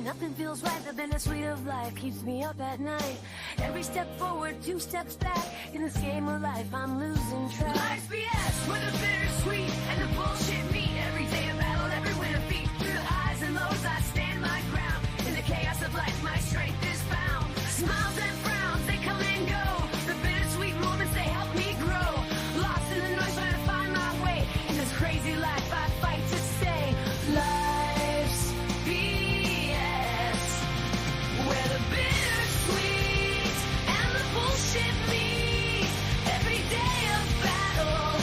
Nothing feels right, the bittersweet of life keeps me up at night. Every step forward, 2 steps back. In this game of life, I'm losing track. Life's BS, where the bittersweet and the bullshit meet. Every day a battle, every win a feat. Through the highs and lows, I stand my ground. In the chaos of life, my strength is found. Smiles and frowns, they come and go. The bittersweet moments, they help me grow. Lost in the noise, trying to find my way. In this crazy life, I fight to stay. Life's BS, where the bittersweet and the bullshit meet. Every day a battle,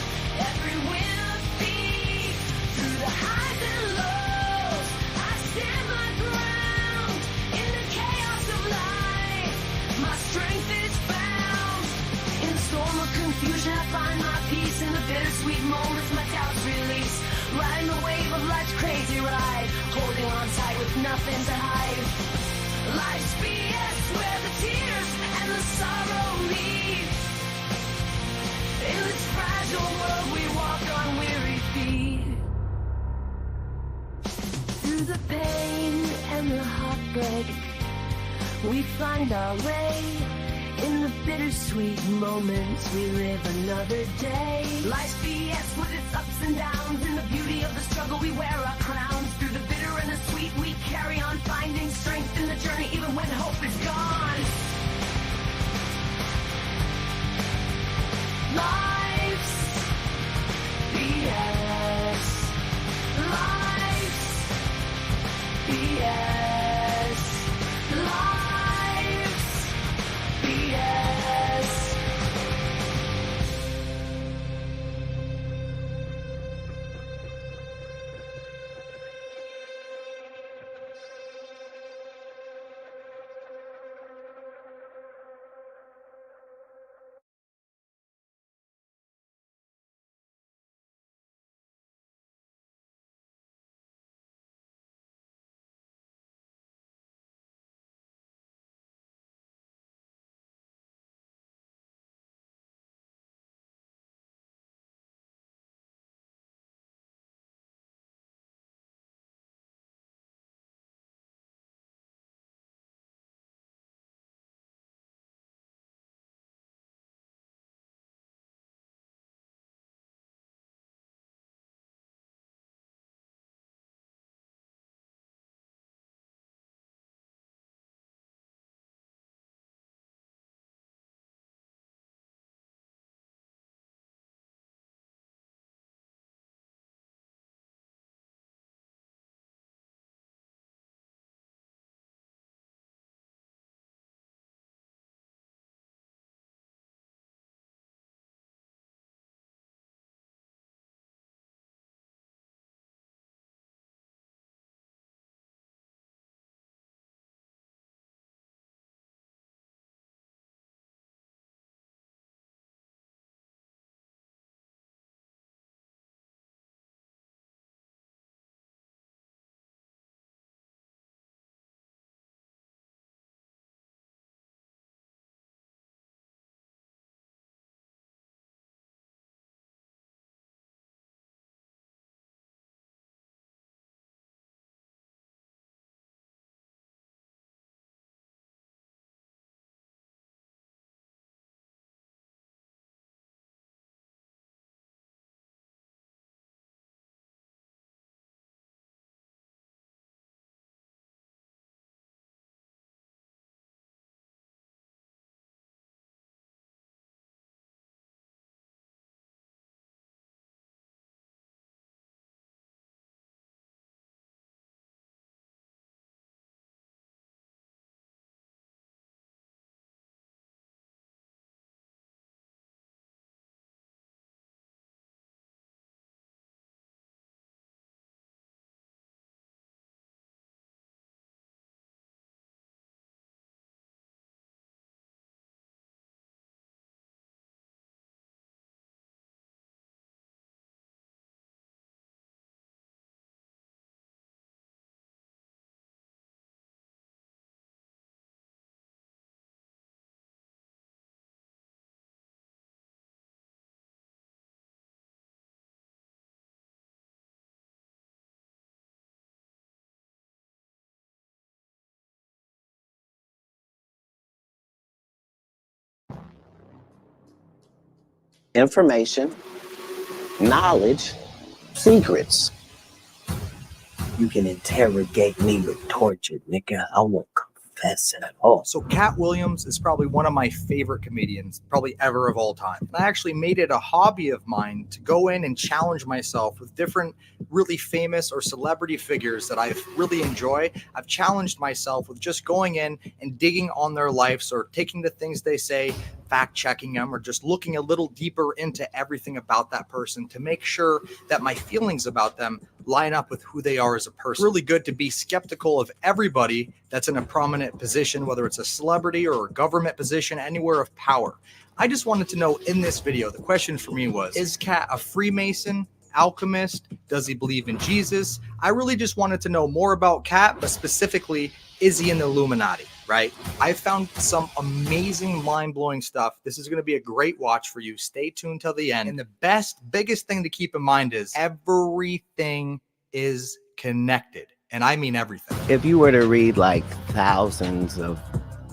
every win a feat. Through the highs and lows, I stand my ground. In the chaos of life, my strength is found. In the storm of confusion, I find my peace. In the bittersweet moments, my doubts release. Riding the wave of life's crazy ride, holding on tight with nothing to hide. Life's BS, where the tears and the sorrow meet. In this fragile world, we walk on weary feet. Through the pain and the heartbreak, we find our way. In the bittersweet moments, we live another day. Life's BS with its ups and downs. In the beauty of the struggle, we wear our crowns. Through the bitter and the sweet, we carry on, finding strength in the journey, even when hope is gone. Life's BS. Life's BS. Life's BS. information, knowledge, secrets. You can interrogate me with torture, nigga. I won't confess at all. So Katt Williams is probably one of my favorite comedians, probably ever of all time. And I actually made it a hobby of mine to go in and challenge myself with different really famous or celebrity figures that I really enjoy. I've challenged myself with just going in and digging on their lives or taking the things they say, fact checking them, or just looking a little deeper into everything about that person to make sure that my feelings about them line up with who they are as a person. It's really good to be skeptical of everybody that's in a prominent position, whether it's a celebrity or a government position, anywhere of power. I just wanted to know in this video, the question for me was, is Katt a Freemason, alchemist? Does he believe in Jesus? I really just wanted to know more about Katt, but specifically, is he in the Illuminati, right? I found some amazing, mind-blowing stuff. This is going to be a great watch for you. Stay tuned till the end. And the biggest thing to keep in mind is everything is connected. And I mean everything. If you were to read like thousands of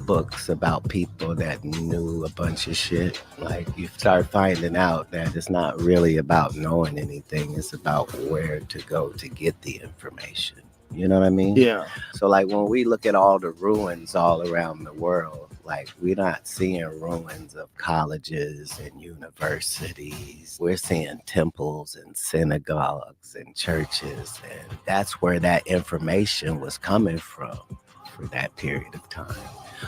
books about people that knew a bunch of shit, like you start finding out that it's not really about knowing anything. It's about where to go to get the information. You know what I mean? Yeah. So like when we look at all the ruins all around the world, like we're not seeing ruins of colleges and universities. We're seeing temples and synagogues and churches. And that's where that information was coming from for that period of time.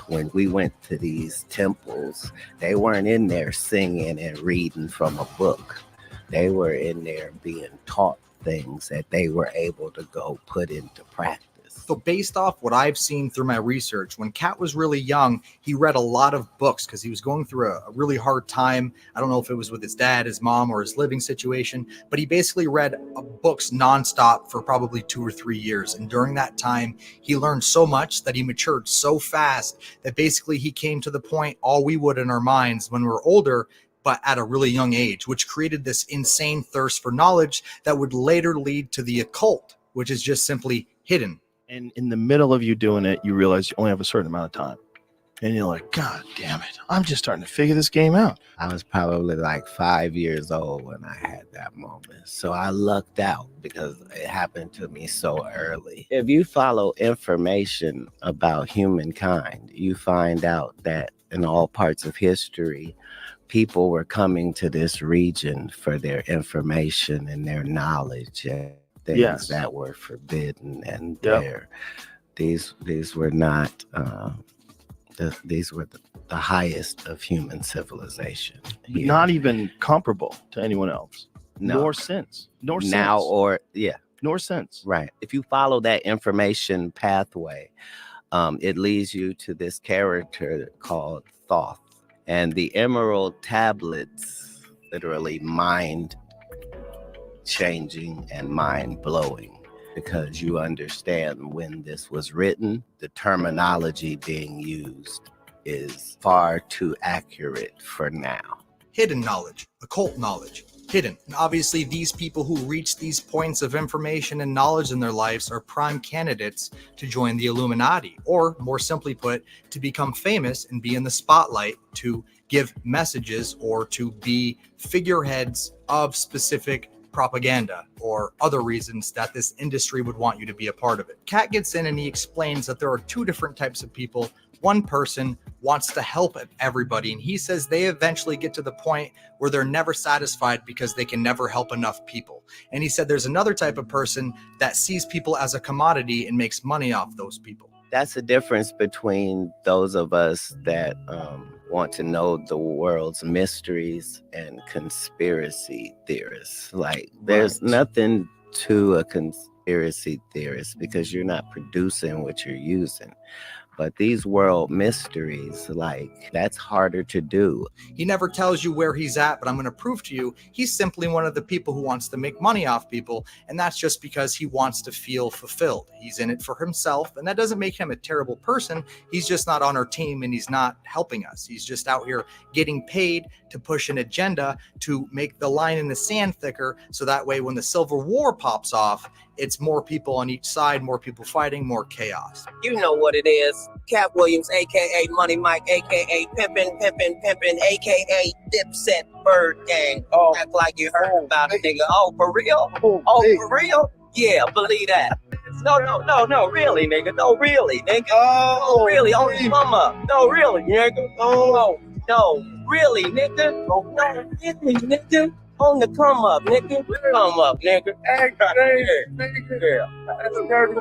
When we went to these temples, they weren't in there singing and reading from a book. They were in there being taught things that they were able to go put into practice. So based off what I've seen through my research, when Katt was really young, he read a lot of books because he was going through a really hard time. I don't know if it was with his dad, his mom, or his living situation, but he basically read books nonstop for probably 2 or 3 years. And during that time, he learned so much that he matured so fast that basically he came to the point all we would in our minds when we were older, but at a really young age, which created this insane thirst for knowledge that would later lead to the occult, which is just simply hidden. And in the middle of you doing it, you realize you only have a certain amount of time. And you're like, God damn it, I'm just starting to figure this game out. I was probably like 5 years old when I had that moment. So I lucked out because it happened to me so early. If you follow information about humankind, you find out that in all parts of history, people were coming to this region for their information and their knowledge and things that were forbidden. And these were not these were the highest of human civilization. Here. Not even comparable to anyone else. No. Nor since. Nor since. Now or Nor since. Right. If you follow that information pathway, it leads you to this character called Thoth. And the emerald tablets, literally mind changing and mind blowing, because you understand when this was written, the terminology being used is far too accurate for now. Hidden knowledge, occult knowledge, hidden. And obviously these people who reach these points of information and knowledge in their lives are prime candidates to join the Illuminati, or more simply put, to become famous and be in the spotlight to give messages or to be figureheads of specific propaganda or other reasons that this industry would want you to be a part of it. Katt gets in and he explains that there are 2 different types of people. One person wants to help everybody, and he says they eventually get to the point where they're never satisfied because they can never help enough people. And he said there's another type of person that sees people as a commodity and makes money off those people. That's the difference between those of us that want to know the world's mysteries and conspiracy theorists. Like, there's nothing to a conspiracy theorist because you're not producing what you're using. But these world mysteries, like, that's harder to do. He never tells you where he's at, but I'm going to prove to you he's simply one of the people who wants to make money off people, and that's just because he wants to feel fulfilled. He's in it for himself, and that doesn't make him a terrible person. He's just not on our team, and he's not helping us. He's just out here getting paid to push an agenda to make the line in the sand thicker, so that way when the Civil War pops off, it's more people on each side, more people fighting, more chaos. You know what it is. Cass, Cat Williams, aka Money Mike, aka Pimpin', aka Dipset Bird Gang. Act like you heard about it, nigga. Oh, for real? For real? Yeah, believe that. No, really, nigga. No, really, nigga. No, really, on the come up. No, really, nigga. No, really, nigga. No, really, nigga. On the come up, nigga. Come up, nigga. Hey, that's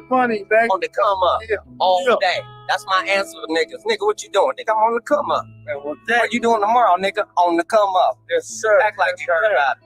funny, man. On the come up, all day. That's my answer to niggas. Nigga, what you doing? Nigga, I'm on the come up. What you doing tomorrow, nigga? On the come up. Yes, sir. Act like you heard about it.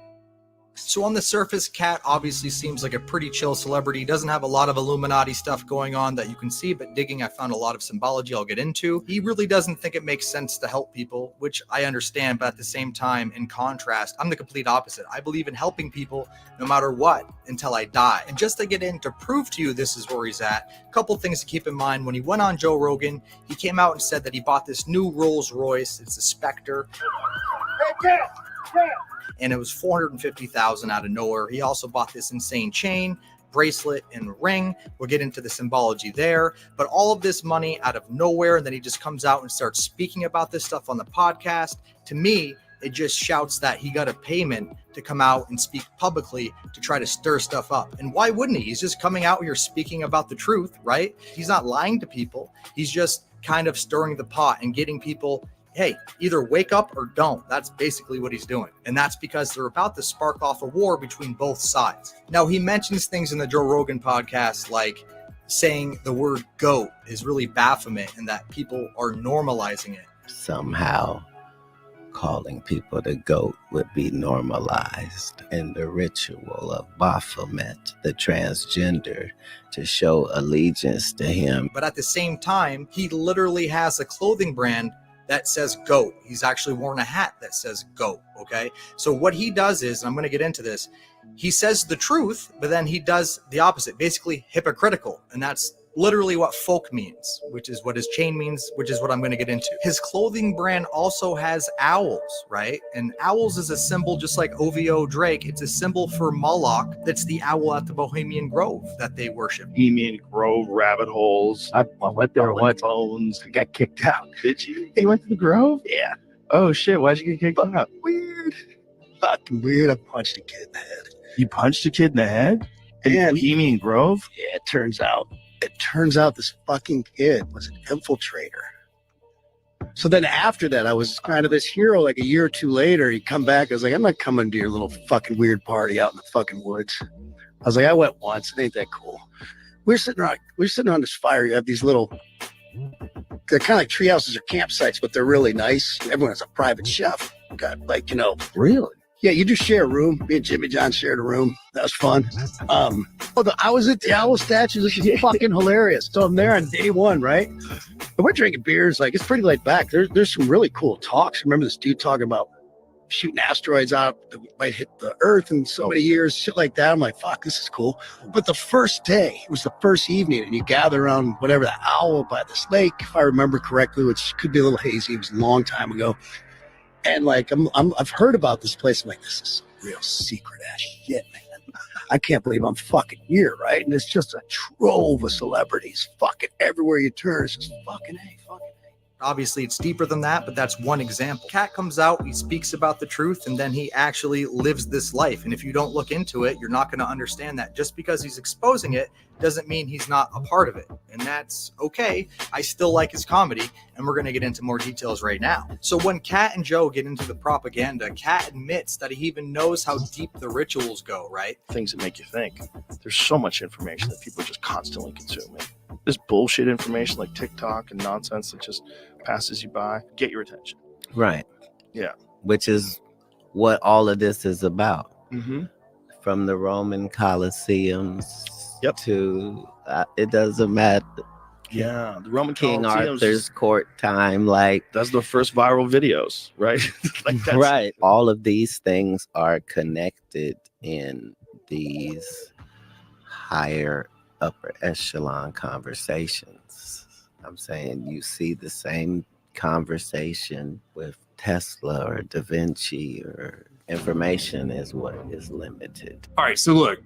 So on the surface, Katt obviously seems like a pretty chill celebrity. He doesn't have a lot of Illuminati stuff going on that you can see, but digging, I found a lot of symbology I'll get into. He really doesn't think it makes sense to help people, which I understand, but at the same time, in contrast, I'm the complete opposite. I believe in helping people no matter what until I die. And just to get in to prove to you this is where he's at, a couple things to keep in mind. When he went on Joe Rogan, he came out and said that he bought this new Rolls Royce. It's a Spectre. And it was $450,000 out of nowhere. He also bought this insane chain, bracelet, and ring. We'll get into the symbology there. But all of this money out of nowhere, and then he just comes out and starts speaking about this stuff on the podcast. To me, it just shouts that he got a payment to come out and speak publicly to try to stir stuff up. And why wouldn't he? He's just coming out here speaking about the truth, right? He's not lying to people. He's just kind of stirring the pot and getting people, hey, either wake up or don't. That's basically what he's doing. And that's because they're about to spark off a war between both sides. Now, he mentions things in the Joe Rogan podcast like saying the word goat is really Baphomet and that people are normalizing it. Somehow calling people the goat would be normalized in the ritual of Baphomet, the transgender, to show allegiance to him. But at the same time, he literally has a clothing brand that says goat. He's actually worn a hat that says goat, okay? So what he does is, and I'm going to get into this, he says the truth, but then he does the opposite, basically hypocritical. And that's literally what folk means, which is what his chain means, which is what I'm going to get into. His clothing brand also has owls, right? And owls is a symbol just like OVO Drake. It's a symbol for Moloch. That's the owl at the Bohemian Grove that they worship. Bohemian Grove rabbit holes. I went there once. Bones. I got kicked out. Did you? You went to the Grove? Yeah. Oh shit! Why'd you get kicked out? Weird. Fucking weird. I punched a kid in the head. You punched a kid in the head? In Bohemian Grove? Yeah. It turns out this fucking kid was an infiltrator. So then after that, I was kind of this hero. Like a year or two later, he'd come back. I was like, I'm not coming to your little fucking weird party out in the fucking woods. I was like, I went once. It ain't that cool. We're sitting on this fire. You have these little, they're kind of like tree houses or campsites, but they're really nice. Everyone has a private chef. Got like, really? Yeah, you just share a room. Me and Jimmy John shared a room. That was fun. I was at the owl statue. This is fucking hilarious. So I'm there on day one, right? And we're drinking beers. Like, it's pretty laid back. There's some really cool talks. Remember this dude talking about shooting asteroids out that might hit the Earth in so many years, shit like that. I'm like, fuck, this is cool. But the first day, it was the first evening, and you gather around whatever, the owl by this lake, if I remember correctly, which could be a little hazy. It was a long time ago. And like, I've heard about this place. I'm like, this is some real secret ass shit, man. I can't believe I'm fucking here, right? And it's just a trove of celebrities fucking everywhere you turn. It's just fucking A. Obviously, it's deeper than that, but that's one example. Katt comes out, he speaks about the truth, and then he actually lives this life. And if you don't look into it, you're not going to understand that. Just because he's exposing it doesn't mean he's not a part of it. And that's okay. I still like his comedy, and we're going to get into more details right now. So when Katt and Joe get into the propaganda, Katt admits that he even knows how deep the rituals go, right? Things that make you think. There's so much information that people are just constantly consuming. This bullshit information like TikTok and nonsense that just passes you by, get your attention. Right. Yeah. Which is what all of this is about. Mm-hmm. From the Roman Colosseums Yep. to, it doesn't matter. Yeah. The Roman King Colosseums, Arthur's court time, like. That's the first viral videos, right? Like that's, right. All of these things are connected in these higher upper echelon conversations. I'm saying you see the same conversation with Tesla or Da Vinci, or information is what is limited. All right, so look,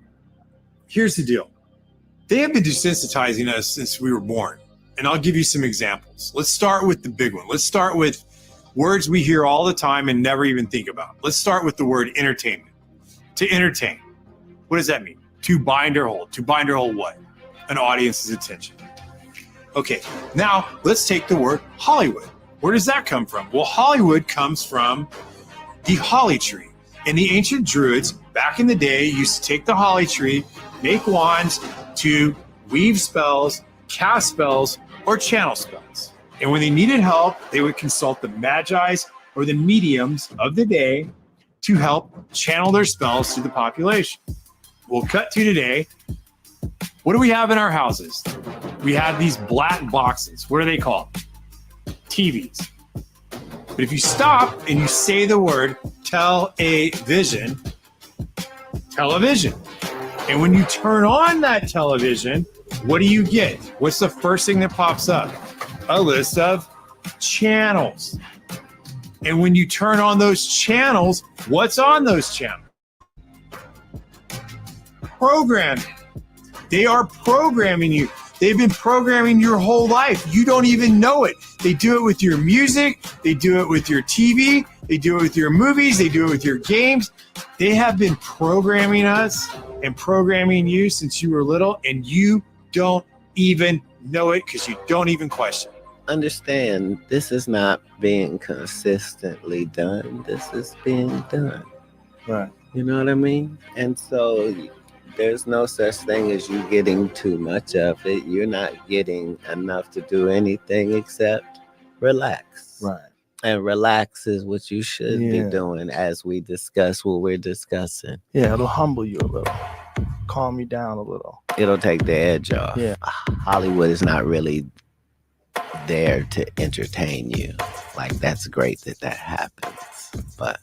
here's the deal. They have been desensitizing us since we were born. And I'll give you some examples. Let's start with the big one. Let's start with words we hear all the time and never even think about. Let's start with the word entertainment. To entertain. What does that mean? To bind or hold. To bind or hold what? An audience's attention. Okay, now let's take the word Hollywood. Where does that come from? Well, Hollywood comes from the holly tree. And the ancient druids, back in the day, used to take the holly tree, make wands to weave spells, cast spells, or channel spells. And when they needed help, they would consult the magi's or the mediums of the day to help channel their spells to the population. We'll cut to today. What do we have in our houses? We have these black boxes. What are they called? TVs. But if you stop and you say the word television, and when you turn on that television, what do you get? What's the first thing that pops up? A list of channels. And when you turn on those channels, what's on those channels? Programming. They are programming you. They've been programming your whole life. You don't even know it. They do it with your music. They do it with your TV. They do it with your movies. They do it with your games. They have been programming us and programming you since you were little, and you don't even know it because you don't even question it. Understand, this is not being consistently done. This is being done. Right. You know what I mean? And so there's no such thing as you getting too much of it. You're not getting enough to do anything except relax. Right. And relax is what you should be doing as we discuss what we're discussing. Yeah, it'll humble you a little, calm you down a little. It'll take the edge off. Yeah. Hollywood is not really there to entertain you. Like, that's great that happens. But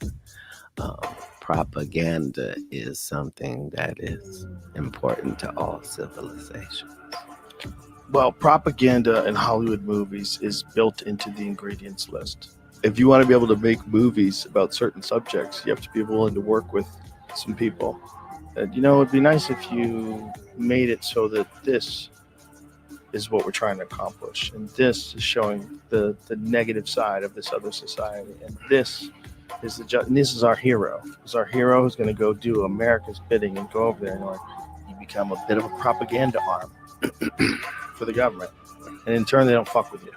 propaganda is something that is important to all civilizations. Well, propaganda in Hollywood movies is built into the ingredients list. If you want to be able to make movies about certain subjects, you have to be willing to work with some people. And, it'd be nice if you made it so that this is what we're trying to accomplish. And this is showing the negative side of this other society. And this is this is our hero. Is our hero who's going to go do America's bidding and go over there and you become a bit of a propaganda arm for the government. And in turn, they don't fuck with you.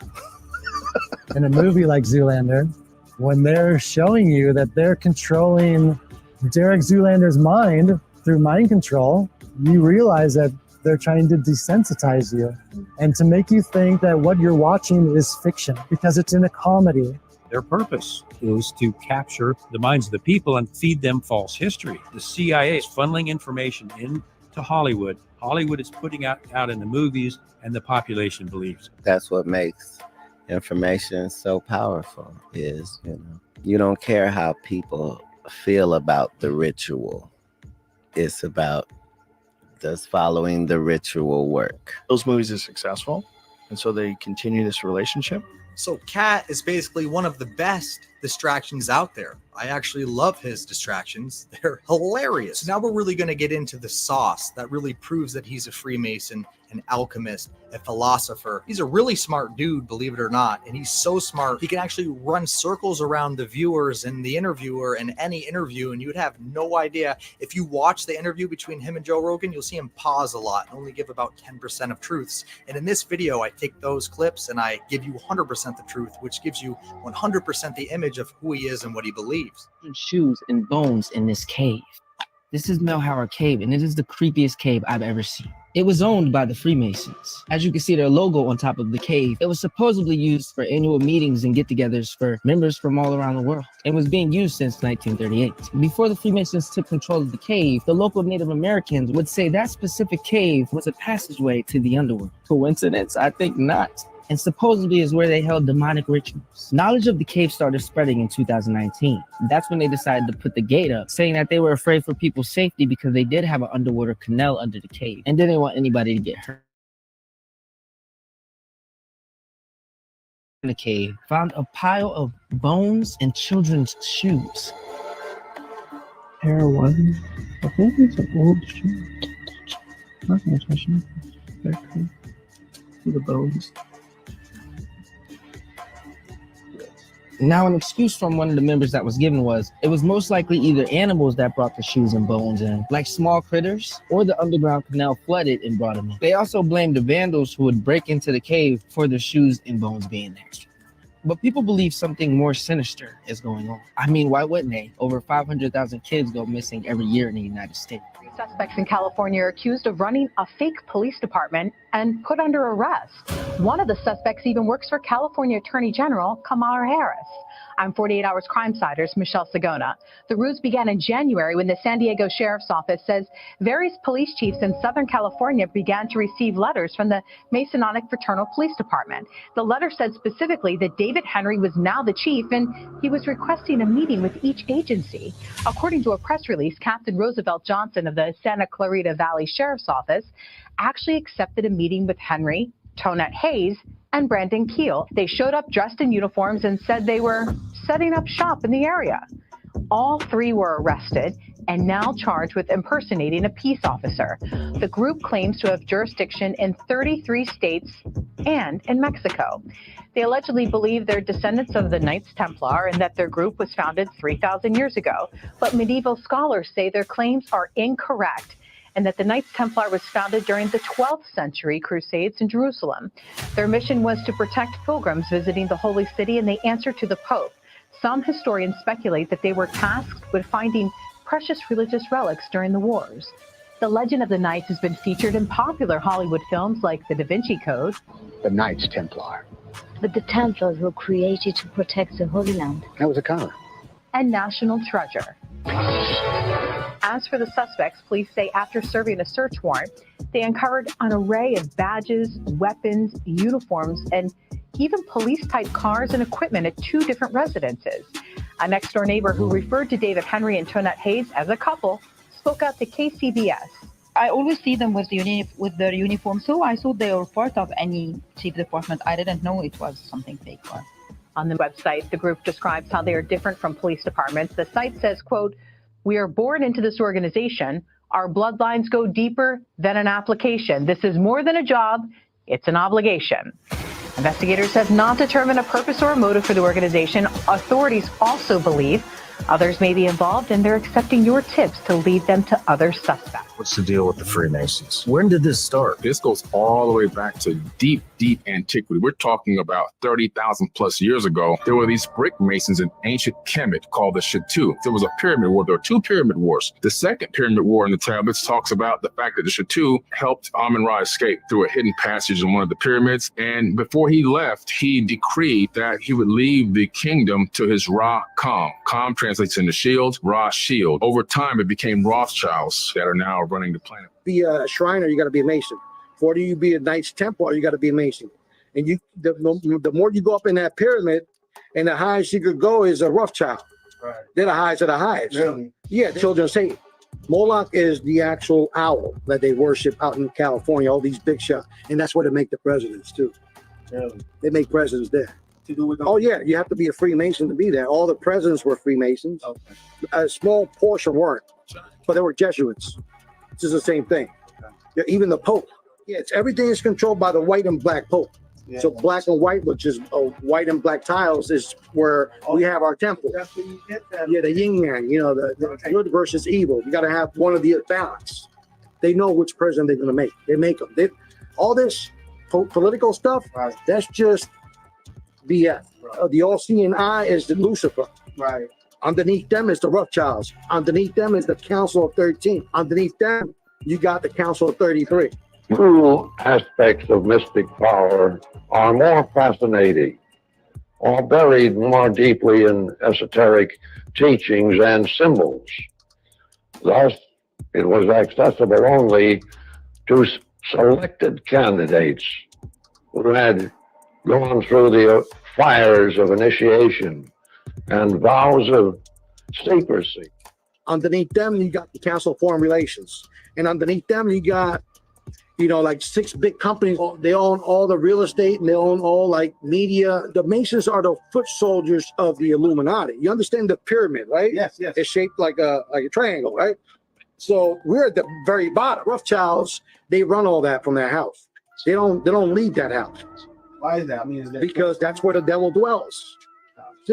In a movie like Zoolander, when they're showing you that they're controlling Derek Zoolander's mind through mind control, you realize that they're trying to desensitize you and to make you think that what you're watching is fiction because it's in a comedy. Their purpose is to capture the minds of the people and feed them false history. The CIA is funneling information into Hollywood. Hollywood is putting out in the movies, and the population believes. That's what makes information so powerful is, you don't care how people feel about the ritual. It's about does following the ritual work. Those movies are successful, and so they continue this relationship. So Katt is basically one of the best distractions out there. I actually love his distractions. They're hilarious. Now we're really going to get into the sauce that really proves that he's a Freemason, an alchemist, a philosopher. He's a really smart dude, believe it or not. And he's so smart, he can actually run circles around the viewers and the interviewer in any interview. And you would have no idea. If you watch the interview between him and Joe Rogan, you'll see him pause a lot and only give about 10% of truths. And in this video, I take those clips and I give you 100% the truth, which gives you 100% the image of who he is and what he believes. Shoes and bones in this cave. This is Melhauer Cave, and it is the creepiest cave I've ever seen. It was owned by the Freemasons. As you can see their logo on top of the cave, it was supposedly used for annual meetings and get-togethers for members from all around the world. It was being used since 1938. Before the Freemasons took control of the cave, the local Native Americans would say that specific cave was a passageway to the underworld. Coincidence? I think not. And supposedly is where they held demonic rituals. Knowledge of the cave started spreading in 2019. That's when they decided to put the gate up, saying that they were afraid for people's safety because they did have an underwater canal under the cave and didn't want anybody to get hurt. In the cave, found a pile of bones and children's shoes. Pair one. I think it's an old shoe. Not gonna touch it. Very cool. See the bones. Now, an excuse from one of the members that was given was, it was most likely either animals that brought the shoes and bones in, like small critters, or the underground canal flooded and brought them in. They also blamed the vandals who would break into the cave for the shoes and bones being there. But people believe something more sinister is going on. I mean, why wouldn't they? Over 500,000 kids go missing every year in the United States. Suspects in California are accused of running a fake police department and put under arrest. One of the suspects even works for California Attorney General Kamala Harris. I'm 48 Hours Crime Siders, Michelle Sagona. The ruse began in January when the San Diego Sheriff's Office says various police chiefs in Southern California began to receive letters from the Masonic Fraternal Police Department. The letter said specifically that David Henry was now the chief and he was requesting a meeting with each agency. According to a press release, Captain Roosevelt Johnson of the Santa Clarita Valley Sheriff's Office actually accepted a meeting with Henry, Tonette Hayes, and Brandon Keel. They showed up dressed in uniforms and said they were setting up shop in the area. All three were arrested and now charged with impersonating a peace officer. The group claims to have jurisdiction in 33 states and in Mexico. They allegedly believe they're descendants of the Knights Templar and that their group was founded 3,000 years ago. But medieval scholars say their claims are incorrect and that the Knights Templar was founded during the 12th century Crusades in Jerusalem. Their mission was to protect pilgrims visiting the Holy City, and they answered to the Pope. Some historians speculate that they were tasked with finding precious religious relics during the wars. The legend of the Knights has been featured in popular Hollywood films like The Da Vinci Code, The Knights Templar. But the Templars were created to protect the Holy Land. That was a color. and National Treasure. As for the suspects, police say after serving a search warrant, they uncovered an array of badges, weapons, uniforms, and even police-type cars and equipment at two different residences. A next-door neighbor who referred to David Henry and Tonette Hayes as a couple spoke out to KCBS. I always see them with their uniform, so I thought they were part of any chief department. I didn't know it was something fake. On the website, the group describes how they are different from police departments. The site says, quote, "We are born into this organization. Our bloodlines go deeper than an application. This is more than a job. It's an obligation." Investigators have not determined a purpose or a motive for the organization. Authorities also believe others may be involved, and they're accepting your tips to lead them to other suspects. What's the deal with the Freemasons? When did this start? This goes all the way back to deep antiquity. We're talking about 30,000 plus years ago. There were these brick masons in ancient Kemet called the Shattu. There was a pyramid war. There were two pyramid wars. The second pyramid war in the tablets talks about the fact that the Shattu helped Amun-Ra escape through a hidden passage in one of the pyramids. And before he left, he decreed that he would leave the kingdom to his Ra Kam. Kam translates into shield, Ra shield. Over time, it became Rothschilds that are now running the planet. Be a Shriner, you got to be a Mason. Before you be a Knights Templar, you got to be a Mason. And the more you go up in that pyramid, and the highest you could go is a Rothschild. Right. They're the highest of the highest. Really? Yeah, the children of Satan. Moloch is the actual owl that they worship out in California, all these big shots. And that's where they make the presidents, too. Really? They make presidents there. To do with yeah, you have to be a Freemason to be there. All the presidents were Freemasons. Okay. A small portion weren't, but they were Jesuits. It's just the same thing. Okay. Yeah, even the Pope. Yeah, everything is controlled by the white and black Pope. Yeah. So black and white, which is white and black tiles, is where we have our temple. That's where you get that. Yeah, the yin yang. You know, the good versus evil. You got to have one of the balance. They know which president they're going to make. They make them. All this political stuff. Right. That's just BS. Right. The all-seeing eye is the Lucifer. Right. Underneath them is the Rothschilds. Underneath them is the Council of 13. Underneath them, you got the Council of 33. True aspects of mystic power are more fascinating or buried more deeply in esoteric teachings and symbols. Thus, it was accessible only to selected candidates who had gone through the fires of initiation and vows of secrecy. Underneath them, you got the Council of Foreign Relations. And underneath them, you got, like 6 big companies. They own all the real estate and they own all like media. The Masons are the foot soldiers of the Illuminati. You understand the pyramid, right? Yes, yes. It's shaped like a triangle, right? So we're at the very bottom. Rothschilds, they run all that from their house. They don't leave that house. Why is that? I mean, because that's where the devil dwells.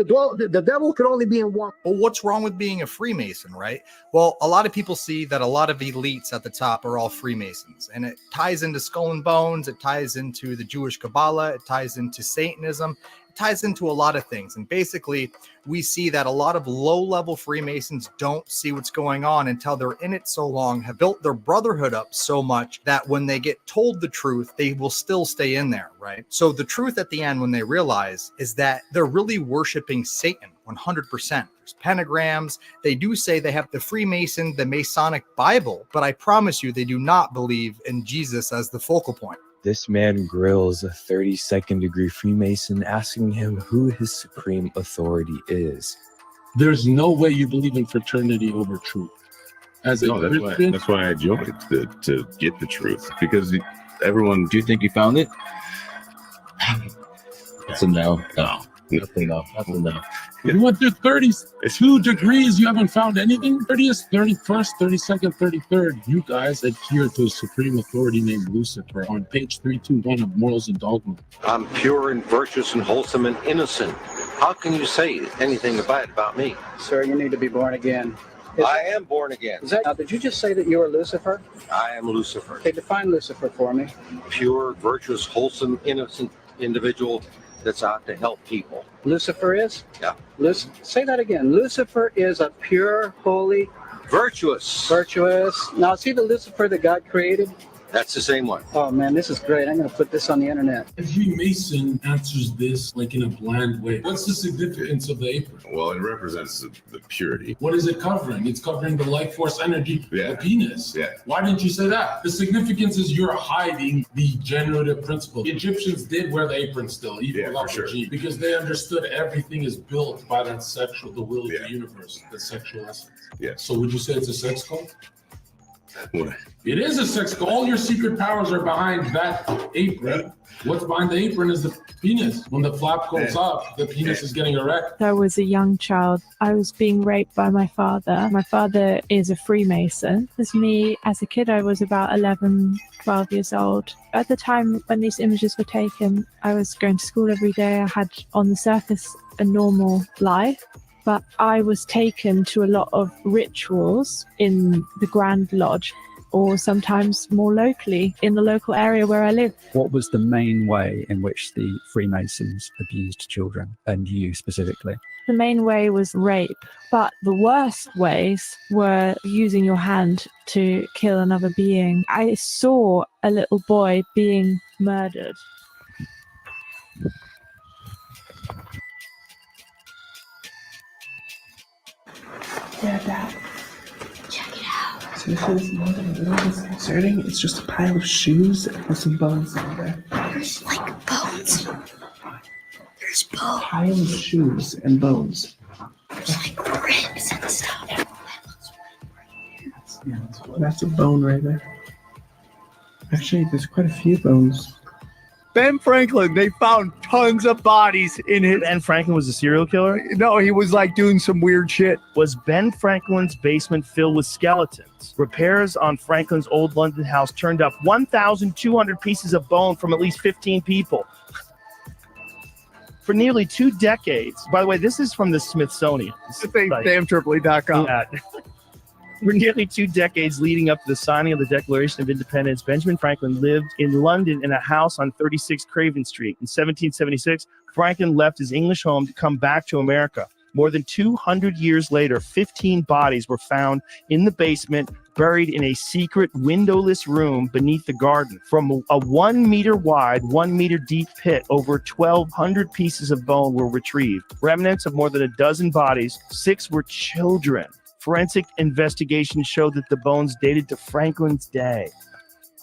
The devil could only be in one. Well, what's wrong with being a Freemason, right? Well, a lot of people see that a lot of elites at the top are all Freemasons, and it ties into Skull and Bones, it ties into the Jewish Kabbalah, it ties into Satanism, it ties into a lot of things. And basically, we see that a lot of low-level Freemasons don't see what's going on until they're in it so long, have built their brotherhood up so much that when they get told the truth, they will still stay in there, right? So the truth at the end, when they realize, is that they're really worshiping Satan 100%. There's pentagrams. They do say they have the Freemason, the Masonic Bible, but I promise you they do not believe in Jesus as the focal point. This man grills a 32nd degree Freemason, asking him who his supreme authority is. There's no way you believe in fraternity over truth. That's why I joined to get the truth, because everyone. Do you think you found it? That's a no. No. Nothing. You went through 32 degrees. You haven't found anything. 30th, 31st, 32nd, 33rd. You guys adhere to a supreme authority named Lucifer on page 321 of Morals and Dogma. I'm pure and virtuous and wholesome and innocent. How can you say anything bad about me? Sir, you need to be born again. I am born again. Now, did you just say that you are Lucifer? I am Lucifer. Okay, define Lucifer for me. Pure, virtuous, wholesome, innocent individual that's out to help people. Lucifer is? Yeah. Say that again. Lucifer is a pure, holy, virtuous. Now, see the Lucifer that God created? That's the same one. Oh man, this is great. I'm going to put this on the internet. Every Mason answers this like in a bland way. What's the significance of the apron? Well, it represents the purity. What is it covering? It's covering the life force energy, the penis. Yeah. Why didn't you say that? The significance is you're hiding the generative principle. The Egyptians did wear the apron still, even without the G, because they understood everything is built by that the will of the universe, the sexual essence. Yeah. So would you say it's a sex cult? What? It is a sex cult. All your secret powers are behind that apron. What's behind the apron is the penis. When the flap goes up, the penis is getting erect. I was a young child. I was being raped by my father. My father is a Freemason. As me, as a kid, I was about 11, 12 years old. At the time when these images were taken, I was going to school every day. I had, on the surface, a normal life. But I was taken to a lot of rituals in the Grand Lodge, or sometimes more locally in the local area where I live. What was the main way in which the Freemasons abused children, and you specifically? The main way was rape, but the worst ways were using your hand to kill another being. I saw a little boy being murdered. Yeah, Dad. Check it out. So this is not really disconcerting. It's just a pile of shoes with some bones in there. There's like bones. There's bones. A pile of shoes and bones. There's like ribs and stuff. That's a bone right there. Actually, there's quite a few bones. Ben Franklin, they found tons of bodies in his... Ben Franklin was a serial killer? No, he was like doing some weird shit. Was Ben Franklin's basement filled with skeletons? Repairs on Franklin's old London house turned up 1,200 pieces of bone from at least 15 people. For nearly 2 decades. By the way, this is from the Smithsonian. Damntriply.com. For nearly 2 decades leading up to the signing of the Declaration of Independence, Benjamin Franklin lived in London in a house on 36 Craven Street. In 1776, Franklin left his English home to come back to America. More than 200 years later, 15 bodies were found in the basement, buried in a secret windowless room beneath the garden. From a 1 meter wide, 1 meter deep pit, over 1,200 pieces of bone were retrieved. Remnants of more than a dozen bodies, 6 were children. Forensic investigation showed that the bones dated to Franklin's day.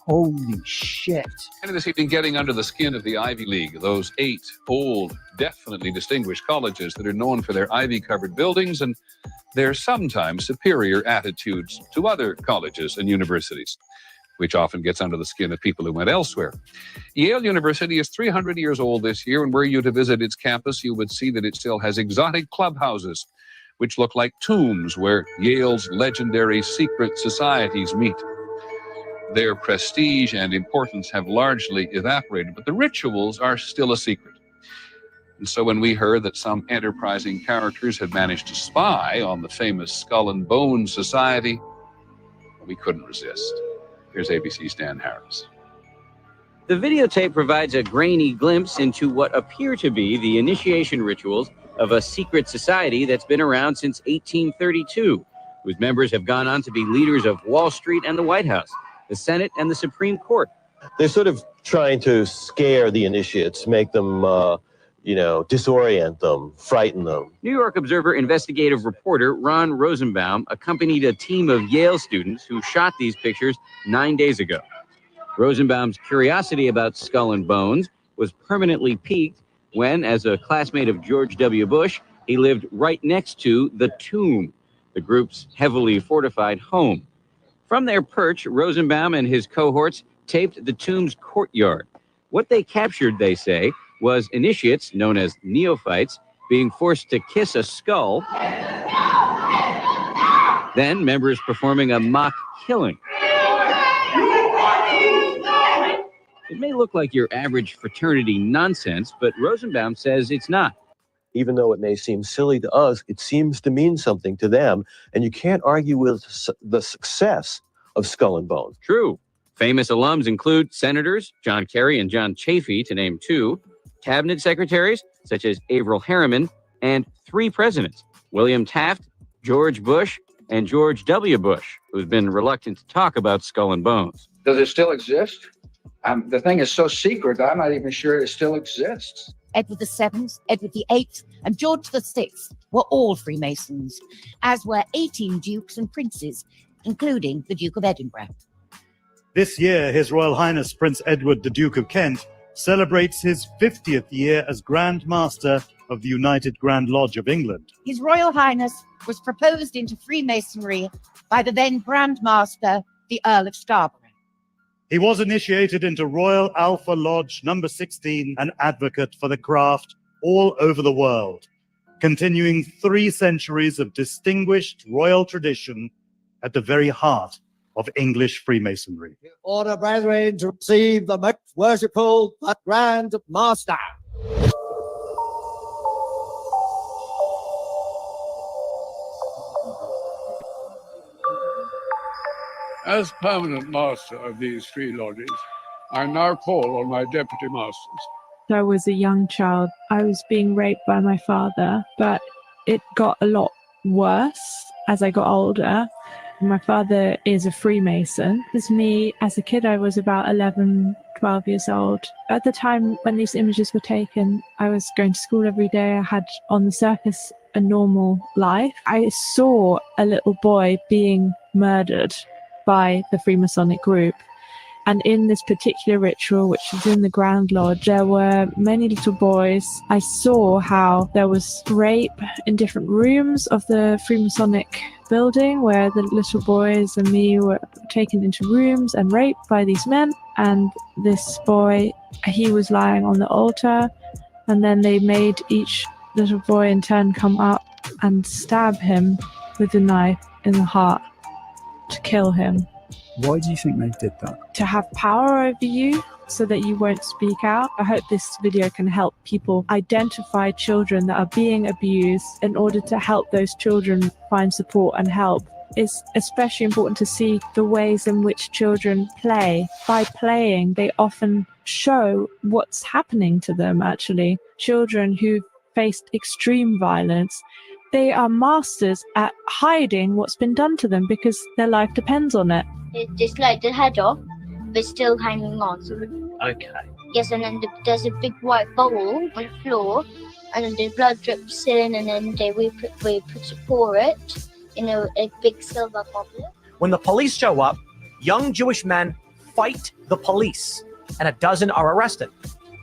Holy shit. And this evening, getting under the skin of the Ivy League, those 8 old, definitely distinguished colleges that are known for their ivy-covered buildings and their sometimes superior attitudes to other colleges and universities, which often gets under the skin of people who went elsewhere. Yale University is 300 years old this year, and were you to visit its campus, you would see that it still has exotic clubhouses, which look like tombs where Yale's legendary secret societies meet. Their prestige and importance have largely evaporated, but the rituals are still a secret. And so when we heard that some enterprising characters had managed to spy on the famous Skull and Bones Society, we couldn't resist. Here's ABC's Dan Harris. The videotape provides a grainy glimpse into what appear to be the initiation rituals of a secret society that's been around since 1832, whose members have gone on to be leaders of Wall Street and the White House, the Senate and the Supreme Court. They're sort of trying to scare the initiates, make them, disorient them, frighten them. New York Observer investigative reporter Ron Rosenbaum accompanied a team of Yale students who shot these pictures 9 days ago. Rosenbaum's curiosity about Skull and Bones was permanently piqued when, as a classmate of George W. Bush, he lived right next to the Tomb, the group's heavily fortified home. From their perch, Rosenbaum and his cohorts taped the Tomb's courtyard. What they captured, they say, was initiates, known as neophytes, being forced to kiss a skull, then members performing a mock killing. It may look like your average fraternity nonsense, but Rosenbaum says it's not. Even though it may seem silly to us, it seems to mean something to them, and you can't argue with the success of Skull and Bones. True. Famous alums include senators John Kerry and John Chafee, to name two, cabinet secretaries such as Averell Harriman, and 3 presidents, William Taft, George Bush, and George W. Bush, who's been reluctant to talk about Skull and Bones. Does it still exist? The thing is so secret, I'm not even sure it still exists. Edward VII, Edward VIII, and George VI were all Freemasons, as were 18 dukes and princes, including the Duke of Edinburgh. This year, His Royal Highness Prince Edward, the Duke of Kent, celebrates his 50th year as Grand Master of the United Grand Lodge of England. His Royal Highness was proposed into Freemasonry by the then Grand Master, the Earl of Scarborough. He was initiated into Royal Alpha Lodge number 16, an advocate for the craft all over the world, continuing 3 centuries of distinguished royal tradition at the very heart of English Freemasonry. Order, brethren, to receive the most worshipful but Grand Master. As permanent master of these 3 lodges, I now call on my deputy masters. I was a young child. I was being raped by my father, but it got a lot worse as I got older. My father is a Freemason. As me, as a kid, I was about 11, 12 years old. At the time when these images were taken, I was going to school every day. I had, on the surface, a normal life. I saw a little boy being murdered by the Freemasonic group. And in this particular ritual, which is in the Grand Lodge, there were many little boys. I saw how there was rape in different rooms of the Freemasonic building, where the little boys and me were taken into rooms and raped by these men. And this boy, he was lying on the altar, and then they made each little boy in turn come up and stab him with a knife in the heart to kill him. Why do you think they did that? To have power over you so that you won't speak out. I hope this video can help people identify children that are being abused in order to help those children find support and help. It's especially important to see the ways in which children play. By playing, they often show what's happening to them, actually. Children who faced extreme violence, they are masters at hiding what's been done to them because their life depends on it. It just like the head off, but still hanging on. Okay. Yes, and then there's a big white bowl on the floor, and then the blood drips in, and then we pour it in a big silver goblet. When the police show up, young Jewish men fight the police, and a dozen are arrested.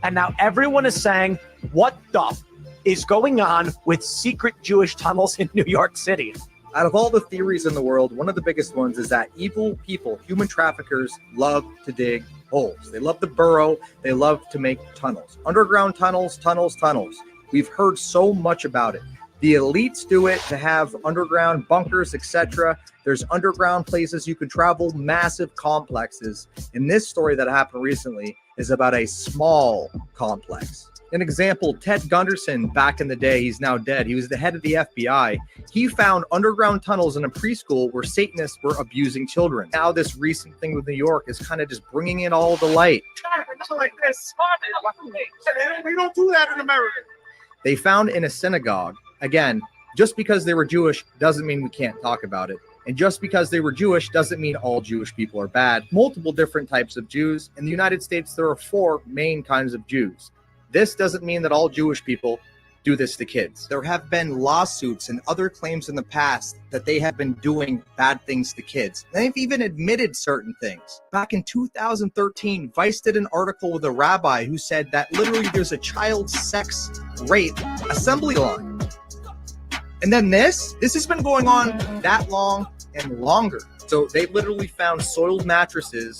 And now everyone is saying, what the is going on with secret Jewish tunnels in New York City? Out of all the theories in the world, one of the biggest ones is that evil people, human traffickers, love to dig holes. They love to burrow. They love to make tunnels. Underground tunnels, tunnels, tunnels. We've heard so much about it. The elites do it to have underground bunkers, etc. There's underground places you can travel, massive complexes. And this story that happened recently is about a small complex. An example, Ted Gunderson, back in the day, he's now dead. He was the head of the FBI. He found underground tunnels in a preschool where Satanists were abusing children. Now this recent thing with New York is kind of just bringing in all the light. Like this. We don't do that in America. They found in a synagogue, again, just because they were Jewish doesn't mean we can't talk about it. And just because they were Jewish doesn't mean all Jewish people are bad. Multiple different types of Jews. In the United States, there are 4 main kinds of Jews. This doesn't mean that all Jewish people do this to kids. There have been lawsuits and other claims in the past that they have been doing bad things to kids. They've even admitted certain things. Back in 2013, Vice did an article with a rabbi who said that literally there's a child sex rape assembly line. And then this has been going on that long and longer. So they literally found soiled mattresses,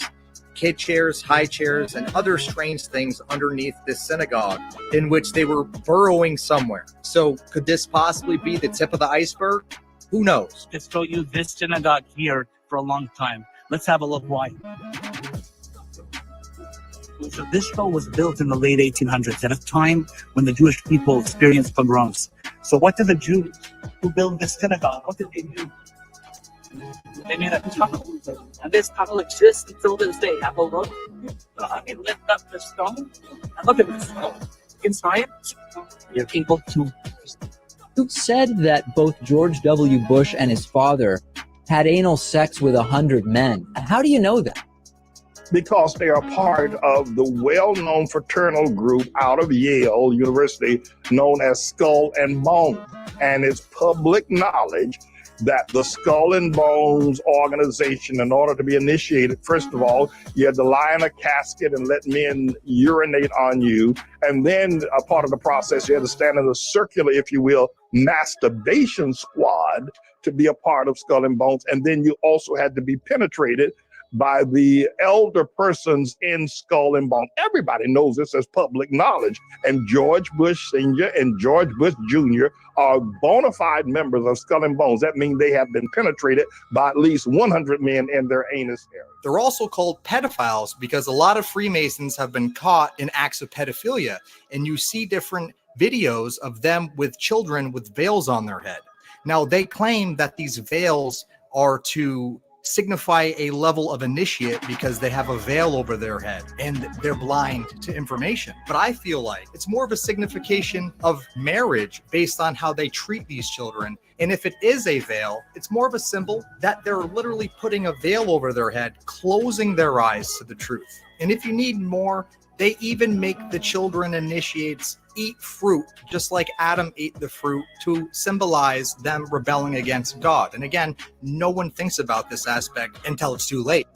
kid chairs, high chairs, and other strange things underneath this synagogue in which they were burrowing somewhere. So could this possibly be the tip of the iceberg? Who knows? Israel used this synagogue here for a long time. Let's have a look why. So this show was built in the late 1800s at a time when the Jewish people experienced pogroms. So what did the Jews who built this synagogue, what did they do? They made a tunnel, and this tunnel exists until this day. Have a look. I mean, lift up the stone, and look at this stone. Inside, you're able to... Who said that both George W. Bush and his father had anal sex with 100 men? How do you know that? Because they are part of the well-known fraternal group out of Yale University known as Skull and Bones. And it's public knowledge that the Skull and Bones organization, in order to be initiated, first of all, you had to lie in a casket and let men urinate on you. And then a part of the process, you had to stand in a circular, if you will, masturbation squad to be a part of Skull and Bones. And then you also had to be penetrated by the elder persons in Skull and Bones. Everybody knows this as public knowledge. And George Bush Sr. and George Bush Jr. are bona fide members of Skull and Bones. That means they have been penetrated by at least 100 men in their anus area. They're also called pedophiles because a lot of Freemasons have been caught in acts of pedophilia. And you see different videos of them with children with veils on their head. Now, they claim that these veils are to signify a level of initiate because they have a veil over their head and they're blind to information. But I feel like it's more of a signification of marriage based on how they treat these children. And if it is a veil, it's more of a symbol that they're literally putting a veil over their head, closing their eyes to the truth. And if you need more, they even make the children initiates eat fruit, just like Adam ate the fruit, to symbolize them rebelling against God. And again, no one thinks about this aspect until it's too late.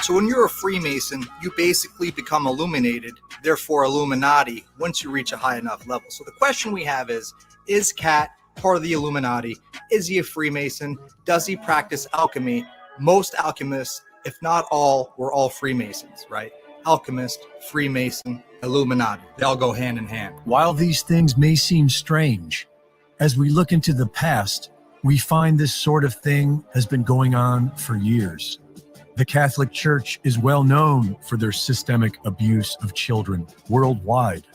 So when you're a Freemason, you basically become illuminated, therefore Illuminati, once you reach a high enough level. So the question we have is Katt part of the Illuminati? Is he a Freemason? Does he practice alchemy? Most alchemists, if not all, were all Freemasons, right? Alchemist, Freemason, Illuminati. They all go hand in hand. While these things may seem strange, as we look into the past, we find this sort of thing has been going on for years. The Catholic Church is well known for their systemic abuse of children worldwide,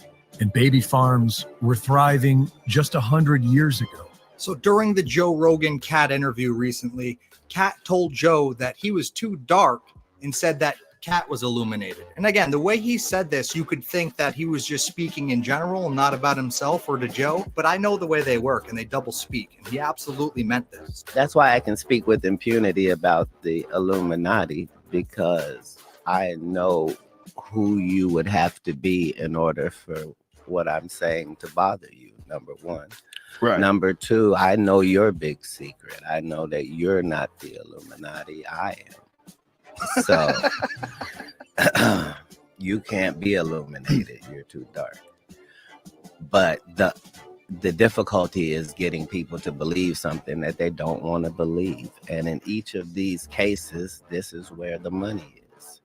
and baby farms were thriving just 100 years ago. So during the Joe Rogan Katt interview recently, Katt told Joe that he was too dark and said that Katt was illuminated. And again, the way he said this, you could think that he was just speaking in general and not about himself or to Joe, but I know the way they work and they double speak, and he absolutely meant this. That's why I can speak with impunity about the Illuminati, because I know who you would have to be in order for what I'm saying to bother you, number one. Right. Number two, I know your big secret. I know that you're not the Illuminati. I am. So you can't be illuminated. You're too dark. But the difficulty is getting people to believe something that they don't want to believe. And in each of these cases, this is where the money is.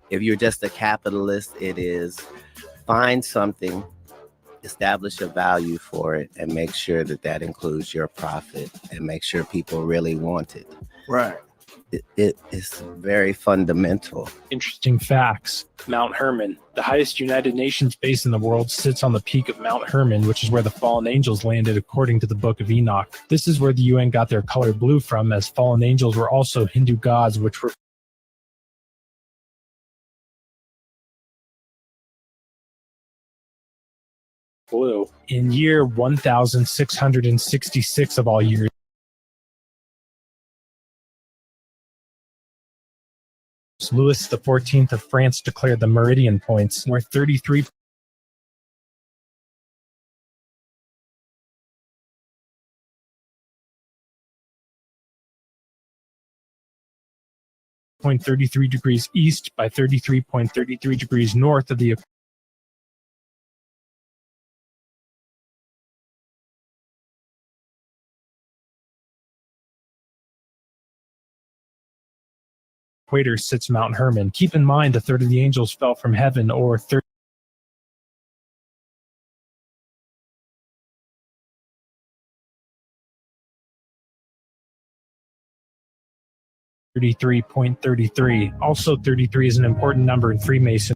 If you're just a capitalist, it is find something establish a value for it and make sure that that includes your profit and make sure people really want it. Right. It is very fundamental. Interesting facts. Mount Hermon, the highest United Nations base in the world, sits on the peak of Mount Hermon, which is where the fallen angels landed according to the Book of Enoch. This is where the UN got their color blue from, as fallen angels were also Hindu gods, which were blue. In year 1666 of all years, Louis XIV of France declared the meridian points, where 33 .33 degrees east by 33.33 degrees north of the 'Equator sits Mount Hermon. Keep in mind, a third of the angels fell from heaven, or 33.33. Also, 33 is an important number in Freemasonry.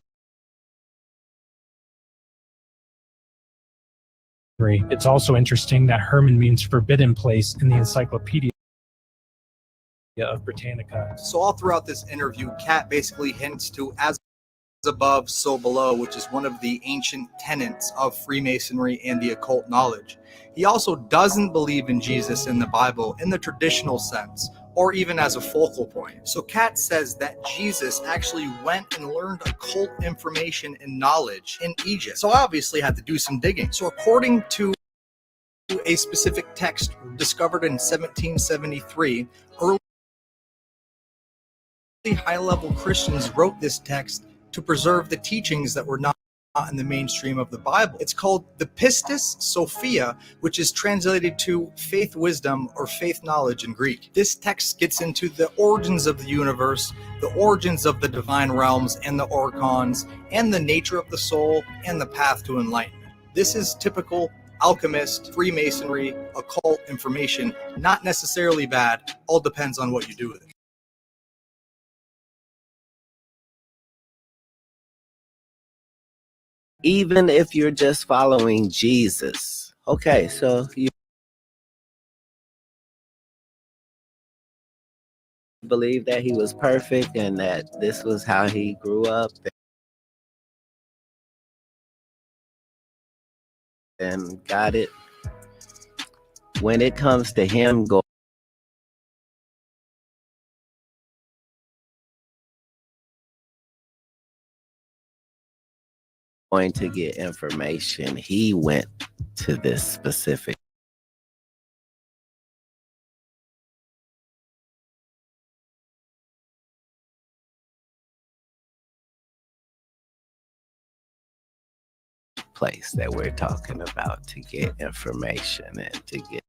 It's also interesting that Hermon means forbidden place in the Encyclopedia of Britannica. So all throughout this interview, Katt basically hints to as above, so below, which is one of the ancient tenets of Freemasonry and the occult knowledge. He also doesn't believe in Jesus in the Bible in the traditional sense, or even as a focal point. So Katt says that Jesus actually went and learned occult information and knowledge in Egypt. So I obviously had to do some digging. So according to a specific text discovered in 1773, early high-level Christians wrote this text to preserve the teachings that were not in the mainstream of the Bible. It's called the Pistis Sophia, which is translated to faith wisdom or faith knowledge in Greek. This text gets into the origins of the universe, the origins of the divine realms and the organs, and the nature of the soul and the path to enlightenment. This is typical alchemist, Freemasonry, occult information, not necessarily bad, all depends on what you do with it. Even if you're just following Jesus. Okay, so you believe that he was perfect and that this was how he grew up and got it. When it comes to him going to get information, he went to this specific place that we're talking about to get information and to get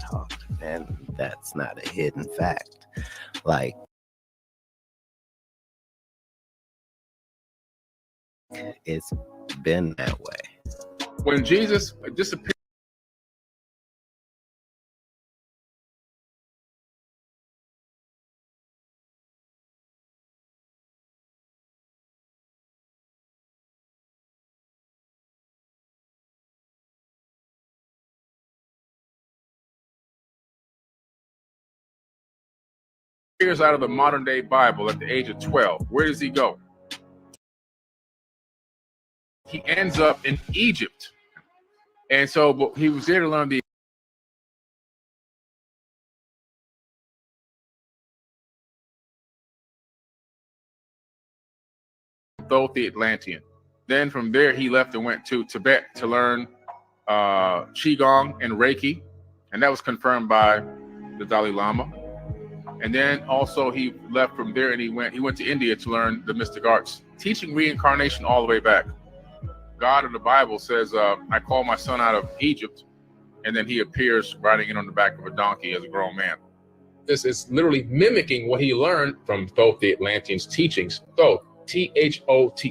talked. And that's not a hidden fact. Like, it's been that way. When Jesus disappeared, out of the modern day Bible at the age of 12, where does he go? He ends up in Egypt. And so he was there to learn the the Atlantean. Then from there, he left and went to Tibet to learn Qigong and Reiki. And that was confirmed by the Dalai Lama. And then also he left from there and he went to India to learn the mystic arts, teaching reincarnation all the way back. God in the Bible says, I called my son out of Egypt, and then he appears riding in on the back of a donkey as a grown man. This is literally mimicking what he learned from Thoth the Atlantean's teachings. Thoth, Thoth,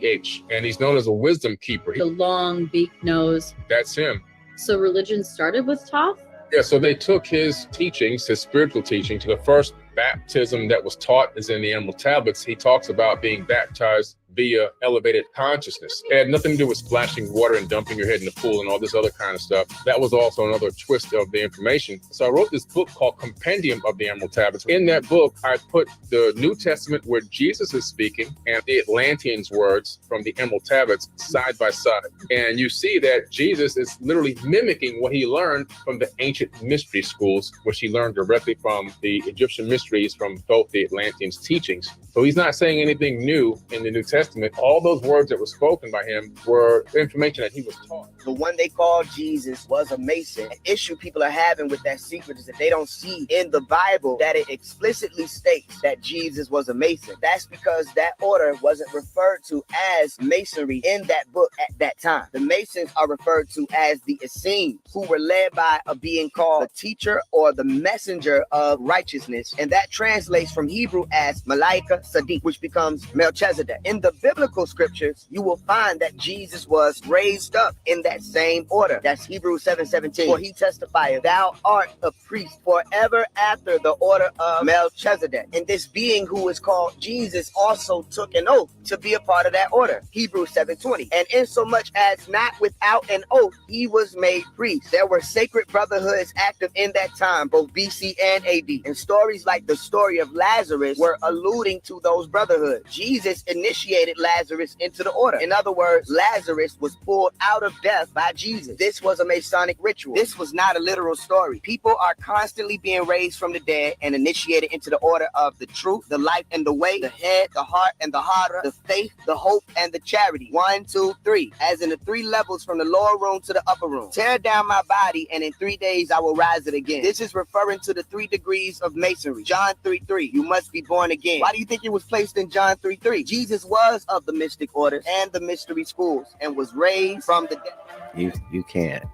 and he's known as a wisdom keeper. The long beak nose. That's him. So religion started with Thoth? Yeah, so they took his teachings, his spiritual teaching, to the first baptism that was taught is in the Emerald Tablets. He talks about being baptized via elevated consciousness. It had nothing to do with splashing water and dumping your head in the pool and all this other kind of stuff. That was also another twist of the information. So I wrote this book called Compendium of the Emerald Tablets. In that book, I put the New Testament where Jesus is speaking and the Atlanteans' words from the Emerald Tablets side by side. And you see that Jesus is literally mimicking what he learned from the ancient mystery schools, which he learned directly from the Egyptian mysteries from both the Atlanteans' teachings. So he's not saying anything new in the New Testament. All those words that were spoken by him were information that he was taught. The one they called Jesus was a Mason. An issue people are having with that secret is that they don't see in the Bible that it explicitly states that Jesus was a Mason. That's because that order wasn't referred to as Masonry in that book at that time. The Masons are referred to as the Essenes, who were led by a being called the teacher or the messenger of righteousness. And that translates from Hebrew as Malaika Sadiq, which becomes Melchizedek. In the biblical scriptures, you will find that Jesus was raised up in that same order. That's Hebrews 7:17. For he testifieth, thou art a priest forever after the order of Melchizedek. And this being who is called Jesus also took an oath to be a part of that order. Hebrews 7:20. And insomuch as not without an oath, he was made priest. There were sacred brotherhoods active in that time, both BC and AD. And stories like the story of Lazarus were alluding to those brotherhoods. Jesus initiated Lazarus into the order. In other words, Lazarus was pulled out of death by Jesus. This was a Masonic ritual. This was not a literal story. People are constantly being raised from the dead and initiated into the order of the truth, the life and the way, the head, the heart and the hara, the faith, the hope and the charity. 1, 2, 3. As in the 3 levels from the lower room to the upper room. Tear down my body and in 3 days I will rise it again. This is referring to the 3 degrees of Masonry. John 3:3. You must be born again. Why do you think it was placed in John 3:3? Jesus was of the mystic orders and the mystery schools and was raised from the dead. You can't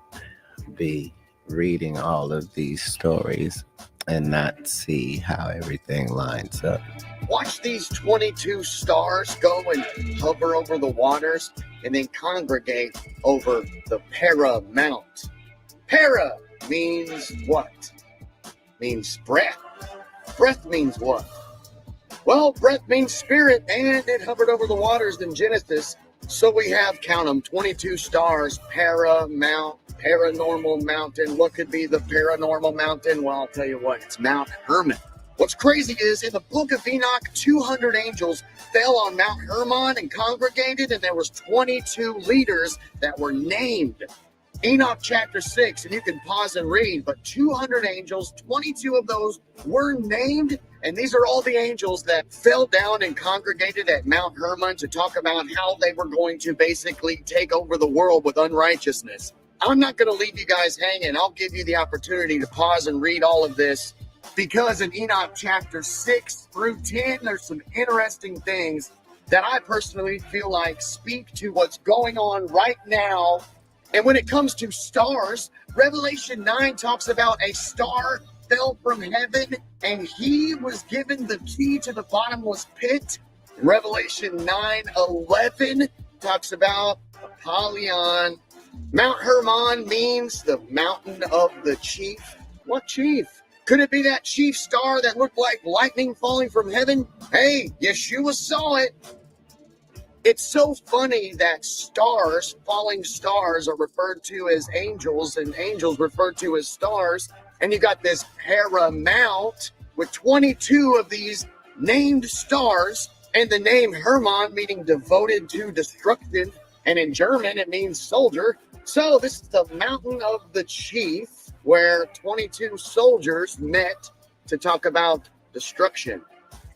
be reading all of these stories and not see how everything lines up. Watch these 22 stars go and hover over the waters and then congregate over the Para Mount. Para means what? Means breath. Breath means what? Well, breath means spirit, and it hovered over the waters in Genesis. So we have, count them, 22 stars, Paramount, Paranormal Mountain. What could be the Paranormal Mountain? Well, I'll tell you what, it's Mount Hermon. What's crazy is in the book of Enoch, 200 angels fell on Mount Hermon and congregated, and there was 22 leaders that were named. Enoch chapter 6, and you can pause and read, but 200 angels, 22 of those were named, and these are all the angels that fell down and congregated at Mount Hermon to talk about how they were going to basically take over the world with unrighteousness. I'm not going to leave you guys hanging. I'll give you the opportunity to pause and read all of this, because in Enoch chapter 6 through 10, there's some interesting things that I personally feel like speak to what's going on right now. And when it comes to stars, Revelation 9 talks about a star fell from heaven and he was given the key to the bottomless pit. Revelation 9:11 talks about Apollyon. Mount Hermon means the mountain of the chief. What chief? Could it be that chief star that looked like lightning falling from heaven? Hey, Yeshua saw it. It's so funny that stars, falling stars, are referred to as angels and angels referred to as stars. And you got this Paramount with 22 of these named stars and the name Hermon meaning devoted to destruction. And in German, it means soldier. So this is the mountain of the chief where 22 soldiers met to talk about destruction.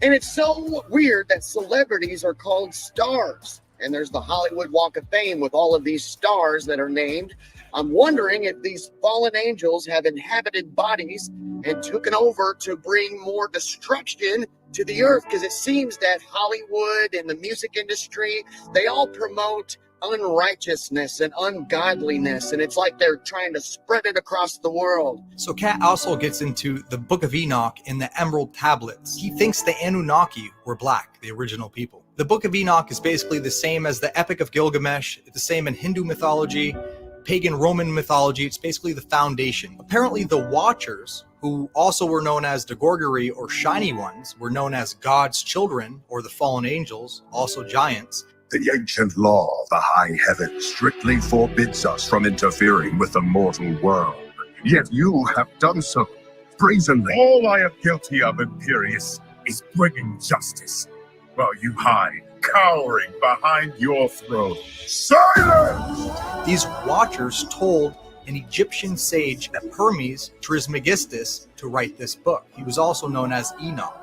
And it's so weird that celebrities are called stars. And there's the Hollywood Walk of Fame with all of these stars that are named. I'm wondering if these fallen angels have inhabited bodies and taken over to bring more destruction to the earth. Because it seems that Hollywood and the music industry, they all promote unrighteousness and ungodliness, and it's like they're trying to spread it across the world. So Katt also gets into the Book of Enoch in the Emerald Tablets. He thinks the Anunnaki were black, the original people. The Book of Enoch is basically the same as the Epic of Gilgamesh. It's the same in Hindu mythology, pagan Roman mythology. It's basically the foundation. Apparently the Watchers, who also were known as the Gorgori or Shiny Ones, were known as God's children or the fallen angels, also giants. The ancient law of the high heaven strictly forbids us from interfering with the mortal world. Yet you have done so brazenly. All I am guilty of, Imperius, is bringing justice, while you hide, cowering behind your throne. Silence! These Watchers told an Egyptian sage Hermes Trismegistus to write this book. He was also known as Enoch.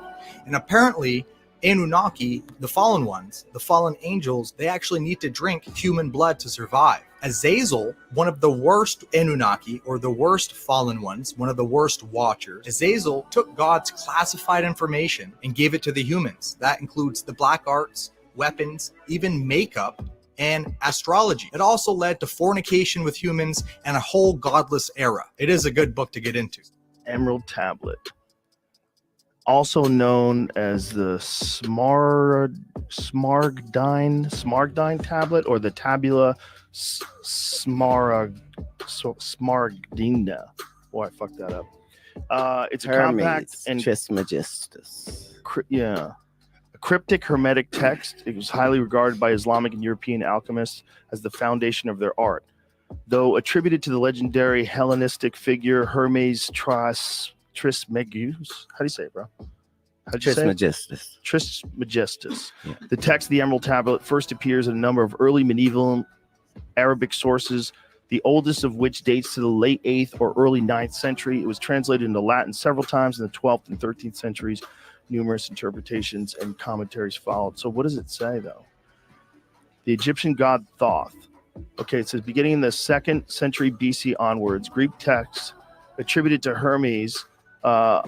And apparently, Anunnaki, the fallen ones, the fallen angels, they actually need to drink human blood to survive. Azazel, one of the worst Anunnaki, or the worst fallen ones, one of the worst Watchers, Azazel took God's classified information and gave it to the humans. That includes the black arts, weapons, even makeup, and astrology. It also led to fornication with humans and a whole godless era. It is a good book to get into. Emerald Tablet, also known as the Smaragdine Tablet, or the Tabula Smaragdina. Boy, I fucked that up. It's a Hermes compact and Trismegistus. A cryptic Hermetic text. It was highly regarded by Islamic and European alchemists as the foundation of their art. Though attributed to the legendary Hellenistic figure Hermes Trismegistus. How do you say it, bro? Trismegistus. Trismegistus. Yeah. The text of the Emerald Tablet first appears in a number of early medieval Arabic sources, the oldest of which dates to the late 8th or early 9th century. It was translated into Latin several times in the 12th and 13th centuries. Numerous interpretations and commentaries followed. So what does it say, though? The Egyptian god Thoth. Okay, it says beginning in the 2nd century BC onwards, Greek texts attributed to Hermes, a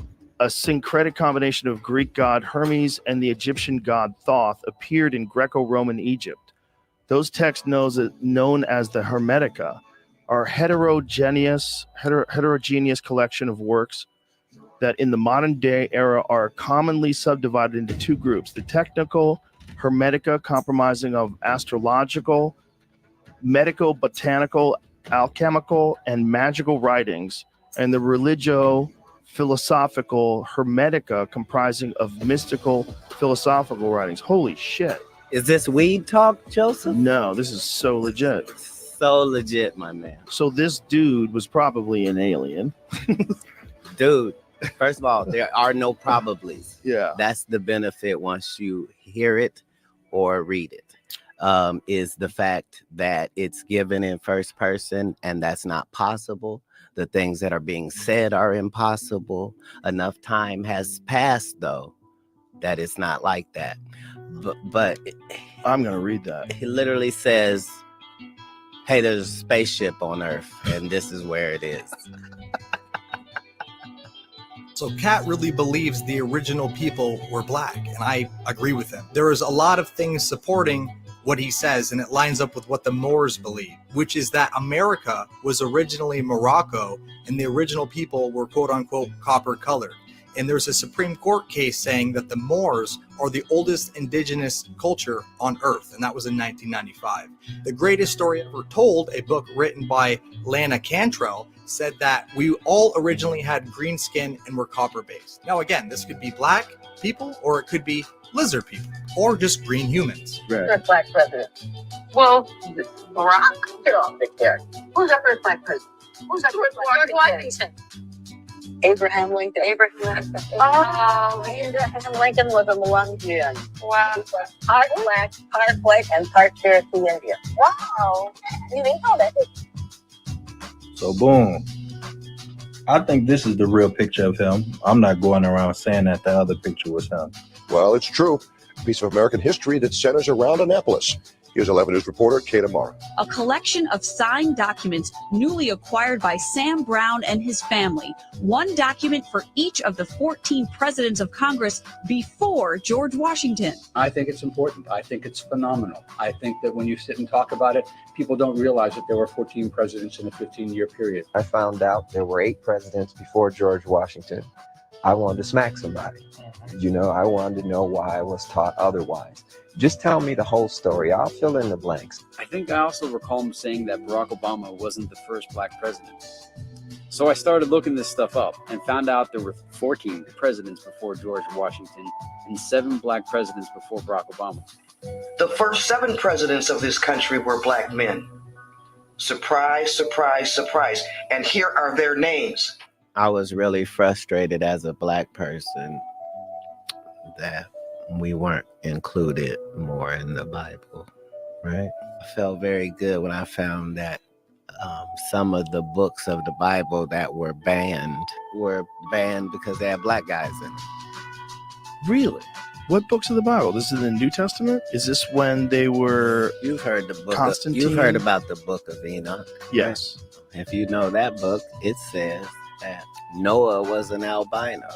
syncretic combination of Greek god Hermes and the Egyptian god Thoth, appeared in Greco-Roman Egypt. Those texts known as the Hermetica are heterogeneous collection of works that in the modern day era are commonly subdivided into two groups: the technical Hermetica, comprising of astrological, medico-botanical, alchemical, and magical writings, and the religio-philosophical Hermetica, comprising of mystical philosophical writings. Holy shit. Is this weed talk, Joseph? No, this is so legit. So legit, my man. So this dude was probably an alien. Dude. First of all, there are no probablys. Yeah. That's the benefit once you hear it or read it, is the fact that it's given in first person, and that's not possible. The things that are being said are impossible. Enough time has passed, though, that it's not like that. But I'm going to read that. He literally says, hey, there's a spaceship on Earth, and this is where it is. So Katt really believes the original people were black, and I agree with him. There is a lot of things supporting what he says, and it lines up with what the Moors believe, which is that America was originally Morocco, and the original people were quote-unquote copper-colored. And there's a Supreme Court case saying that the Moors are the oldest indigenous culture on Earth, and that was in 1995. The Greatest Story Ever Told, a book written by Lana Cantrell, said that we all originally had green skin and were copper-based. Now again, this could be black people, or it could be lizard people, or just green humans. First black president. Well, Barack, get off it there. Who's our first black president? Who's our first black Washington? Abraham Lincoln. Oh, Abraham Lincoln was a Melungian. Wow. Part black, part white, and part Cherokee Indian. Wow. You didn't know that. So boom. I think this is the real picture of him. I'm not going around saying that the other picture was him. Well, it's true. A piece of American history that centers around Annapolis. Here's 11 News reporter Katt Amara. A collection of signed documents newly acquired by Sam Brown and his family. One document for each of the 14 presidents of Congress before George Washington. I think it's important. I think it's phenomenal. I think that when you sit and talk about it, people don't realize that there were 14 presidents in a 15-year period. I found out there were 8 presidents before George Washington. I wanted to smack somebody. You know, I wanted to know why I was taught otherwise. Just tell me the whole story. I'll fill in the blanks. I think I also recall him saying that Barack Obama wasn't the first black president. So I started looking this stuff up and found out there were 14 presidents before George Washington and 7 black presidents before Barack Obama. The first 7 presidents of this country were black men. Surprise, surprise, surprise. And here are their names. I was really frustrated as a black person that we weren't included more in the Bible, right? I felt very good when I found that some of the books of the Bible that were banned because they had black guys in them. Really? What books of the Bible? This is the New Testament? Is this when they were? You've heard the book. Constantine? You've heard about the book of Enoch. Yes. Right? If you know that book, it says that Noah was an albino.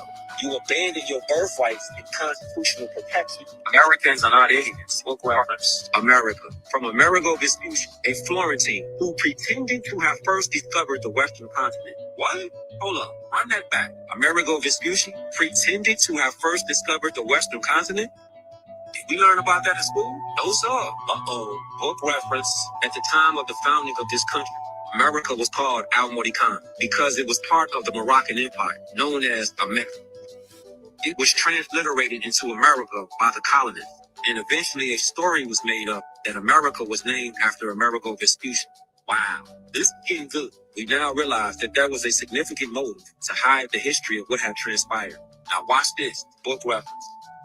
You abandon your birthrights and constitutional protection. Americans are not aliens. Book reference. America. From Amerigo Vespucci, a Florentine who pretended to have first discovered the Western continent. What? Hold up. Run that back. Amerigo Vespucci pretended to have first discovered the Western continent? Did we learn about that in school? No, sir. Uh-oh. Book reference. At the time of the founding of this country, America was called Al-Morikhan because it was part of the Moroccan Empire, known as America. It was transliterated into America by the colonists, and eventually a story was made up that America was named after Amerigo Vespucci. Wow, this is getting good. We now realize that there was a significant motive to hide the history of what had transpired. Now watch this, book reference.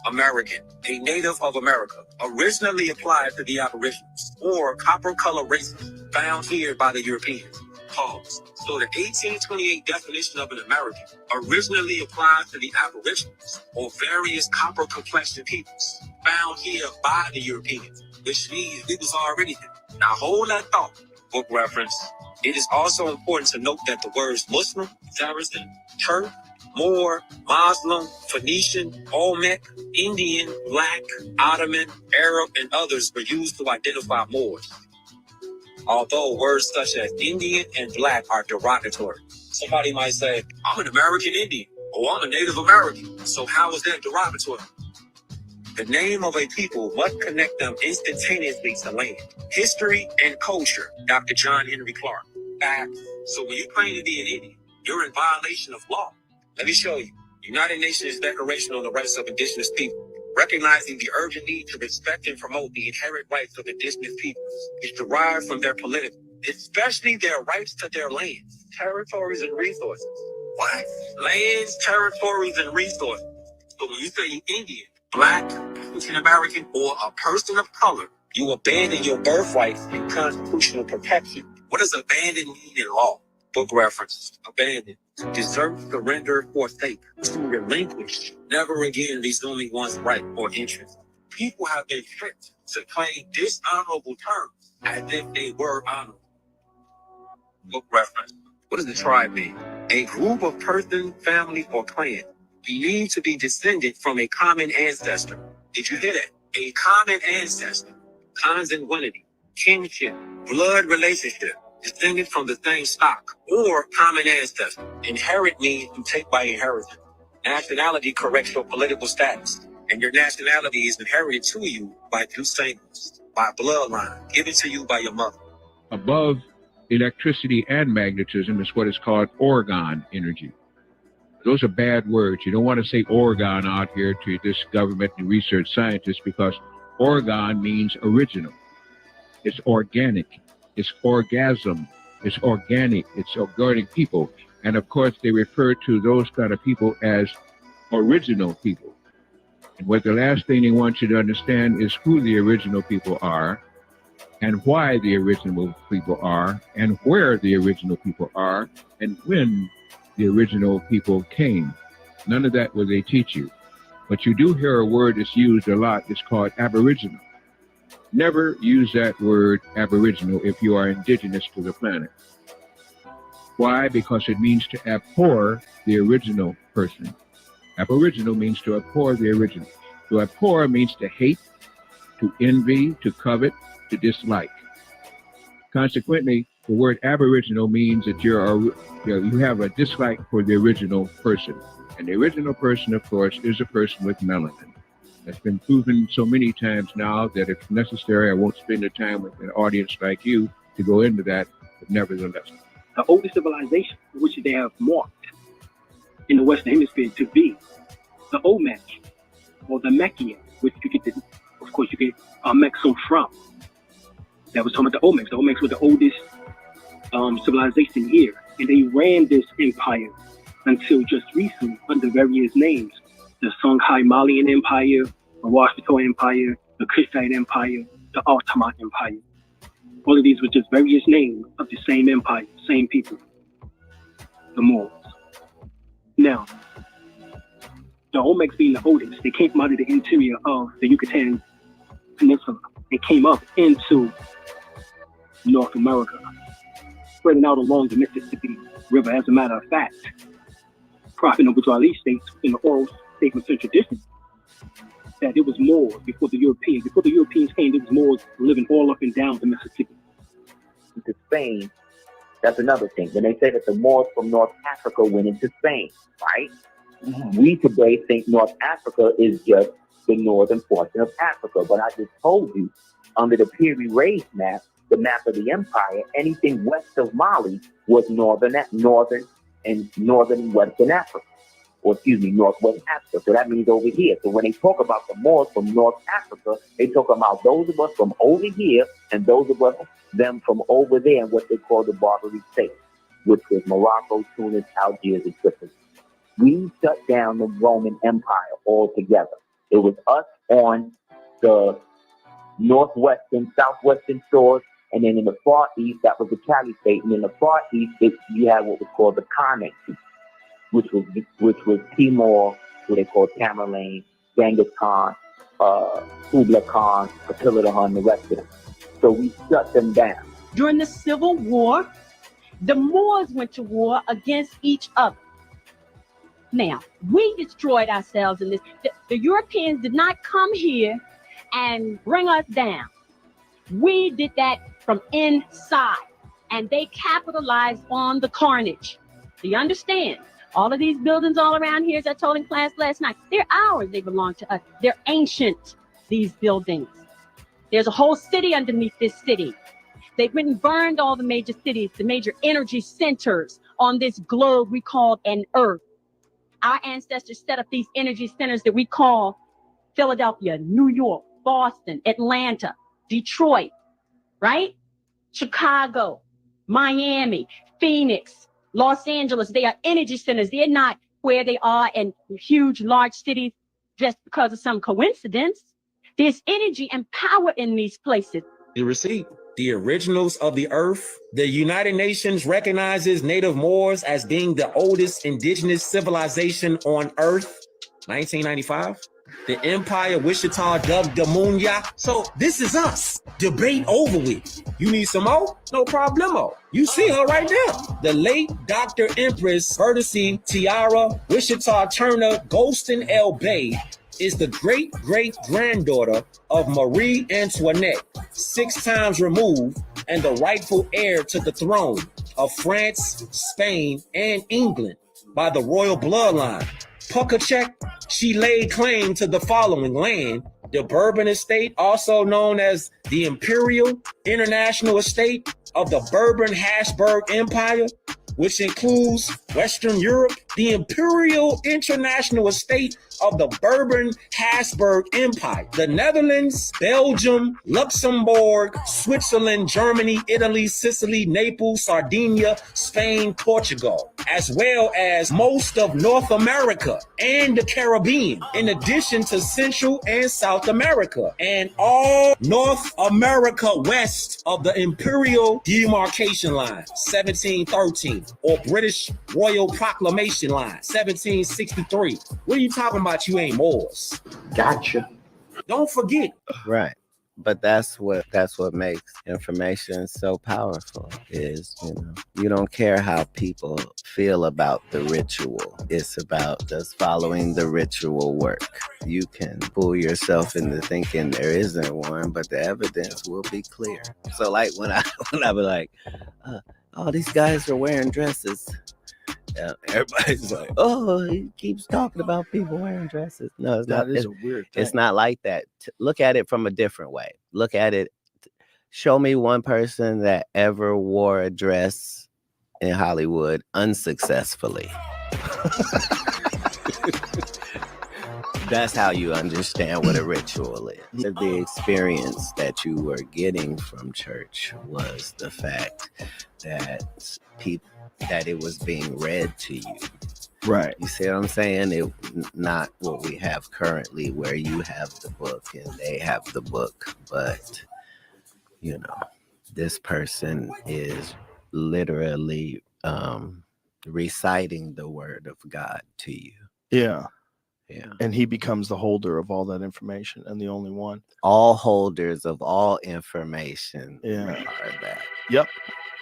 American, a native of America, originally applied to the Aboriginals, or copper-colored races, found here by the Europeans. Pause. So the 1828 definition of an American originally applies to the Aboriginals, or various copper-complexioned peoples, found here by the Europeans, which means it was already there. Now hold that thought. Book reference. It is also important to note that the words Muslim, Saracen, Turk, Moor, Muslim, Phoenician, Olmec, Indian, Black, Ottoman, Arab, and others were used to identify Moors. Although words such as Indian and Black are derogatory. Somebody might say, I'm an American Indian, or I'm a Native American. So how is that derogatory? The name of a people must connect them instantaneously to land, history, and culture. Dr. John Henry Clark. Facts. So when you claim to be an Indian, you're in violation of law. Let me show you. United Nations Declaration on the Rights of Indigenous People. Recognizing the urgent need to respect and promote the inherent rights of indigenous peoples is derived from their political, especially their rights to their lands, territories, and resources. What? Lands, territories, and resources. So when you say Indian, Black, African American, or a person of color, you abandon your birthrights and constitutional protection. What does abandon mean in law? Book reference. Abandon. To desert, surrender, forsake. To relinquish. Never again resuming one's right or interest. People have been tricked to claim dishonorable terms as if they were honorable. Book reference. What does the tribe mean? A group of person, family, or clan believed to be descended from a common ancestor. Did you hear that? A common ancestor. Consanguinity, kinship, blood relationship. Descended from the same stock or common ancestor. Inherit means you take by inheritance. Nationality corrects your political status, and your nationality is inherited to you by descendants, by bloodline, given to you by your mother. Above electricity and magnetism is what is called orgone energy. Those are bad words. You don't want to say orgone out here to this government and research scientists, because orgone means original. It's organic. It's orgasm, it's organic, it's organic people. And of course, they refer to those kind of people as original people. And what the last thing they want you to understand is who the original people are, and why the original people are, and where the original people are, and when the original people came. None of that will they teach you. But you do hear a word that's used a lot, it's called aboriginal. Never use that word aboriginal if you are indigenous to the planet. Why? Because it means to abhor the original person. Aboriginal means to abhor the original. To abhor means to hate, to envy, to covet, to dislike. Consequently, the word aboriginal means that you have a dislike for the original person. And the original person, of course, is a person with melanin. That's been proven so many times now that if necessary, I won't spend the time with an audience like you to go into that, but nevertheless. The oldest civilization, which they have marked in the Western Hemisphere to be the Olmec, or the Meckian, which you get, of course, you get Mexum from. That was talking about the Olmecs. The Olmecs were the oldest civilization here, and they ran this empire until just recently under various names: the Songhai Malian Empire, the Washington Empire, the Kushite Empire, the Ottoman Empire. All of these were just various names of the same empire, same people, the Moors. Now, the Olmecs being the oldest, they came out of the interior of the Yucatan Peninsula and came up into North America, spreading out along the Mississippi River. As a matter of fact, Prophet Noble Ali states in the oral statement tradition that it was Moors before the Europeans. Before the Europeans came, there was Moors living all up and down the Mississippi. Into Spain, that's another thing. When they say that the Moors from North Africa went into Spain, right? Mm-hmm. We today think North Africa is just the northern portion of Africa. But I just told you, under the Piri Reis map, the map of the empire, anything west of Mali was northern and western Africa. Or excuse me, northwest Africa. So that means over here. So when they talk about the Moors from North Africa, they talk about those of us from over here and those of us, them from over there, and what they call the Barbary States, which was Morocco, Tunis, Algiers, and Tripoli. We shut down the Roman Empire altogether. It was us on the northwestern, southwestern shores, and then in the far east, that was the Caliphate, and in the far east, you had what was called the Khanate, which was Timor, what they called Tamerlane, Genghis Khan, Kublai Khan, Attila the Hun, the rest of them. So we shut them down. During the Civil War, the Moors went to war against each other. Now, we destroyed ourselves in this. The Europeans did not come here and bring us down. We did that from inside, and they capitalized on the carnage. Do you understand? All of these buildings all around here, as I told in class last night, they're ours. They belong to us. They're ancient, these buildings. There's a whole city underneath this city. They went and burned all the major cities, the major energy centers on this globe we call an earth. Our ancestors set up these energy centers that we call Philadelphia, New York, Boston, Atlanta, Detroit, right? Chicago, Miami, Phoenix, Los Angeles. They are energy centers. They're not where they are in huge, large cities just because of some coincidence. There's energy and power in these places. The receipt. The originals of the earth. The United Nations recognizes Native Moors as being the oldest indigenous civilization on earth. 1995. The Empire Wichita Dug Damunya. So this is us. Debate over with. You need some more? No problemo. You see her right there. The late Dr. Empress Vertice Tiara Wichita Turner Golston L. Bay is the great-great-granddaughter of Marie Antoinette, 6 times removed, and the rightful heir to the throne of France, Spain, and England by the royal bloodline. Puckachek, she laid claim to the following land: the Bourbon Estate, also known as the Imperial International Estate of the Bourbon-Habsburg Empire, which includes Western Europe, the Imperial International Estate of the Bourbon-Habsburg Empire, the Netherlands, Belgium, Luxembourg, Switzerland, Germany, Italy, Sicily, Naples, Sardinia, Spain, Portugal, as well as most of North America and the Caribbean, in addition to Central and South America, and all North America west of the Imperial Demarcation Line, 1713, or British Royal Proclamation Line, 1763. What are you talking about? You ain't Moors. Gotcha. Don't forget. Right. But that's what makes information so powerful is, you don't care how people feel about the ritual. It's about just following the ritual work. You can fool yourself into thinking there isn't one, but the evidence will be clear. So like when I be like, oh, these guys are wearing dresses Everybody's like, oh, he keeps talking about people wearing dresses. No, it's not. That is a weird thing. It's not like that. Look at it from a different way. Look at it. Show me one person that ever wore a dress in Hollywood unsuccessfully. That's how you understand what a ritual is. The experience that you were getting from church was the fact that it was being read to you. Right. You see what I'm saying? It not what we have currently, where you have the book and they have the book, but this person is literally reciting the word of God to you. Yeah. Yeah. And he becomes the holder of all that information and the only one. All holders of all information Yeah. are that. Yep.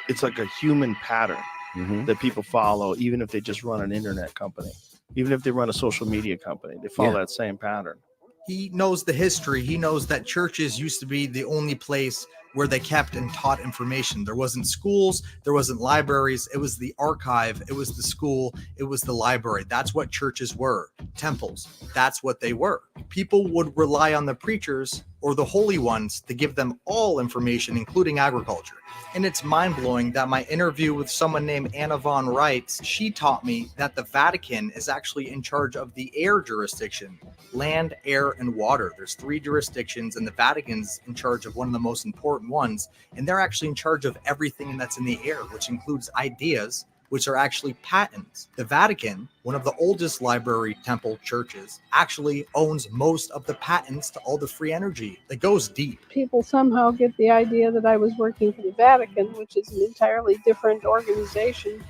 It's like a human pattern Mm-hmm. that people follow, even if they just run an internet company, even if they run a social media company, they follow that same pattern. He knows the history. He knows that churches used to be the only place where they kept and taught information. There wasn't schools, there wasn't libraries. It was the archive, it was the school, it was the library. That's what churches were. Temples, that's what they were. People would rely on the preachers or the holy ones to give them all information, including agriculture. And it's mind-blowing that my interview with someone named Anna Von Reitz, she taught me that the Vatican is actually in charge of the air jurisdiction, land, air, and water. There's 3 jurisdictions, and the Vatican's in charge of one of the most important ones. And they're actually in charge of everything that's in the air, which includes ideas, which are actually patents. The Vatican, one of the oldest library temple churches, actually owns most of the patents to all the free energy. It goes deep. People somehow get the idea that I was working for the Vatican, which is an entirely different organization.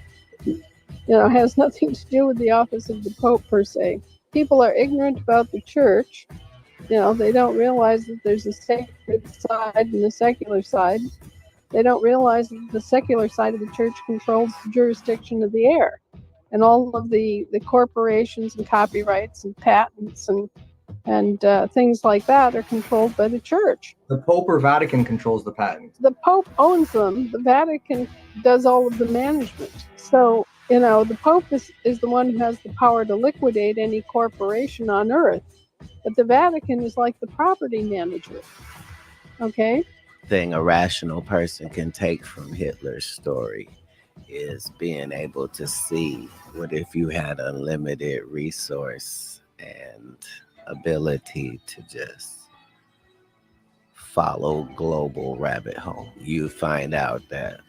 Has nothing to do with the office of the Pope per se. People are ignorant about the church. They don't realize that there's a sacred side and a secular side. They don't realize that the secular side of the church controls the jurisdiction of the air. And all of the corporations and copyrights and patents and things like that are controlled by the church. The Pope or Vatican controls the patents. The Pope owns them. The Vatican does all of the management. So, the Pope is the one who has the power to liquidate any corporation on earth. But the Vatican is like the property manager. Okay? Thing a rational person can take from Hitler's story is being able to see what if you had unlimited resource and ability to just follow global rabbit hole. You find out that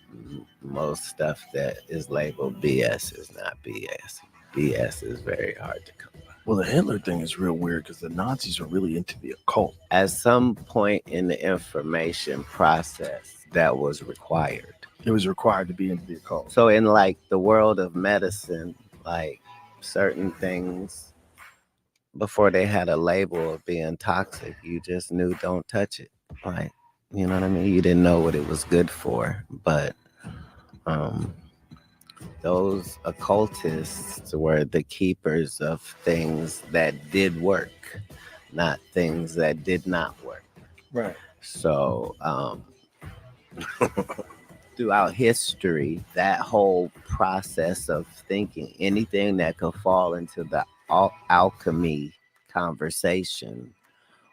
most stuff that is labeled BS is not BS. BS is very hard to come by. Well, the Hitler thing is real weird because the Nazis are really into the occult. At some point in the information process, that was required. It was required to be into the occult. So in like the world of medicine, like certain things, before they had a label of being toxic, you just knew don't touch it. Like, you know what I mean? You didn't know what it was good for, but those occultists were the keepers of things that did work, not things that did not work. Right. So throughout history, that whole process of thinking, anything that could fall into the alchemy conversation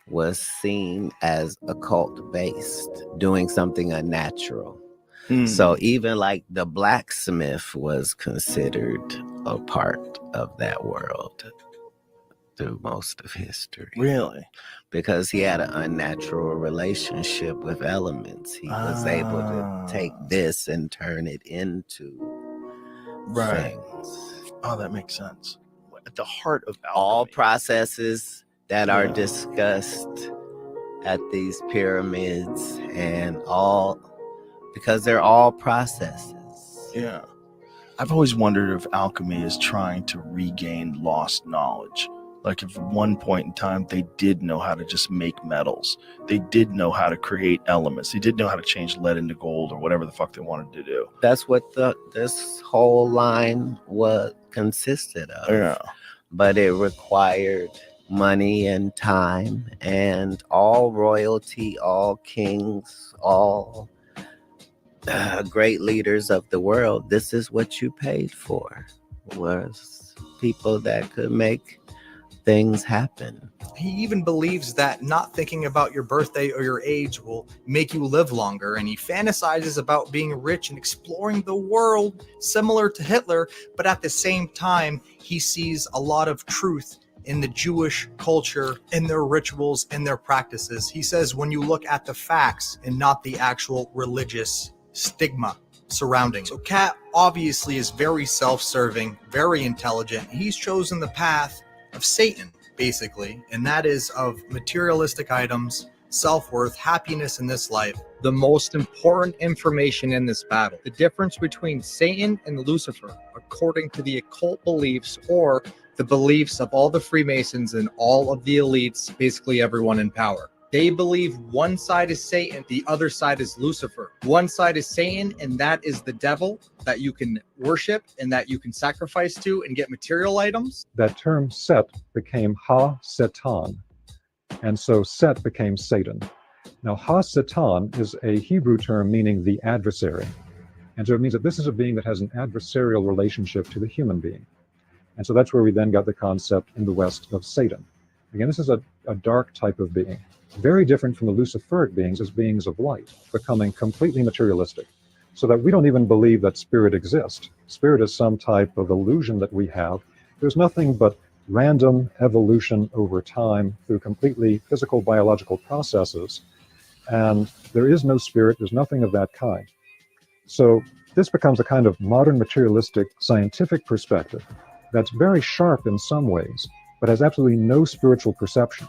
was seen as occult based, doing something unnatural. So even like the blacksmith was considered a part of that world through most of history. Really? Because he had an unnatural relationship with elements. He was able to take this and turn it into things. Oh, that makes sense. At the heart of all processes that are discussed at these pyramids and all, because they're all processes. Yeah. I've always wondered if alchemy is trying to regain lost knowledge. Like if at one point in time they did know how to just make metals. They did know how to create elements. They did know how to change lead into gold or whatever the fuck they wanted to do. That's what this whole line consisted of. Yeah. But it required money and time, and all royalty, all kings, all great leaders of the world. This is what you paid for. was people that could make things happen. He even believes that not thinking about your birthday or your age will make you live longer, and he fantasizes about being rich and exploring the world, similar to Hitler, but at the same time, he sees a lot of truth in the Jewish culture, in their rituals, in their practices. He says when you look at the facts and not the actual religious stigma surrounding. So Katt obviously is very self-serving, very intelligent. He's chosen the path of Satan, basically, and that is of materialistic items, self-worth, happiness in this life. The most important information in this battle, the difference between Satan and Lucifer, according to the occult beliefs or the beliefs of all the Freemasons and all of the elites, basically everyone in power. They believe one side is Satan, the other side is Lucifer. One side is Satan, and that is the devil that you can worship and that you can sacrifice to and get material items. That term Set became Ha-Satan, and so Set became Satan. Now, Ha-Satan is a Hebrew term meaning the adversary, and so it means that this is a being that has an adversarial relationship to the human being. And so that's where we then got the concept in the West of Satan. Again, this is a dark type of being, very different from the Luciferic beings as beings of light, becoming completely materialistic, so that we don't even believe that spirit exists. Spirit is some type of illusion that we have. There's nothing but random evolution over time through completely physical, biological processes, and there is no spirit, there's nothing of that kind. So this becomes a kind of modern materialistic scientific perspective that's very sharp in some ways, but has absolutely no spiritual perception.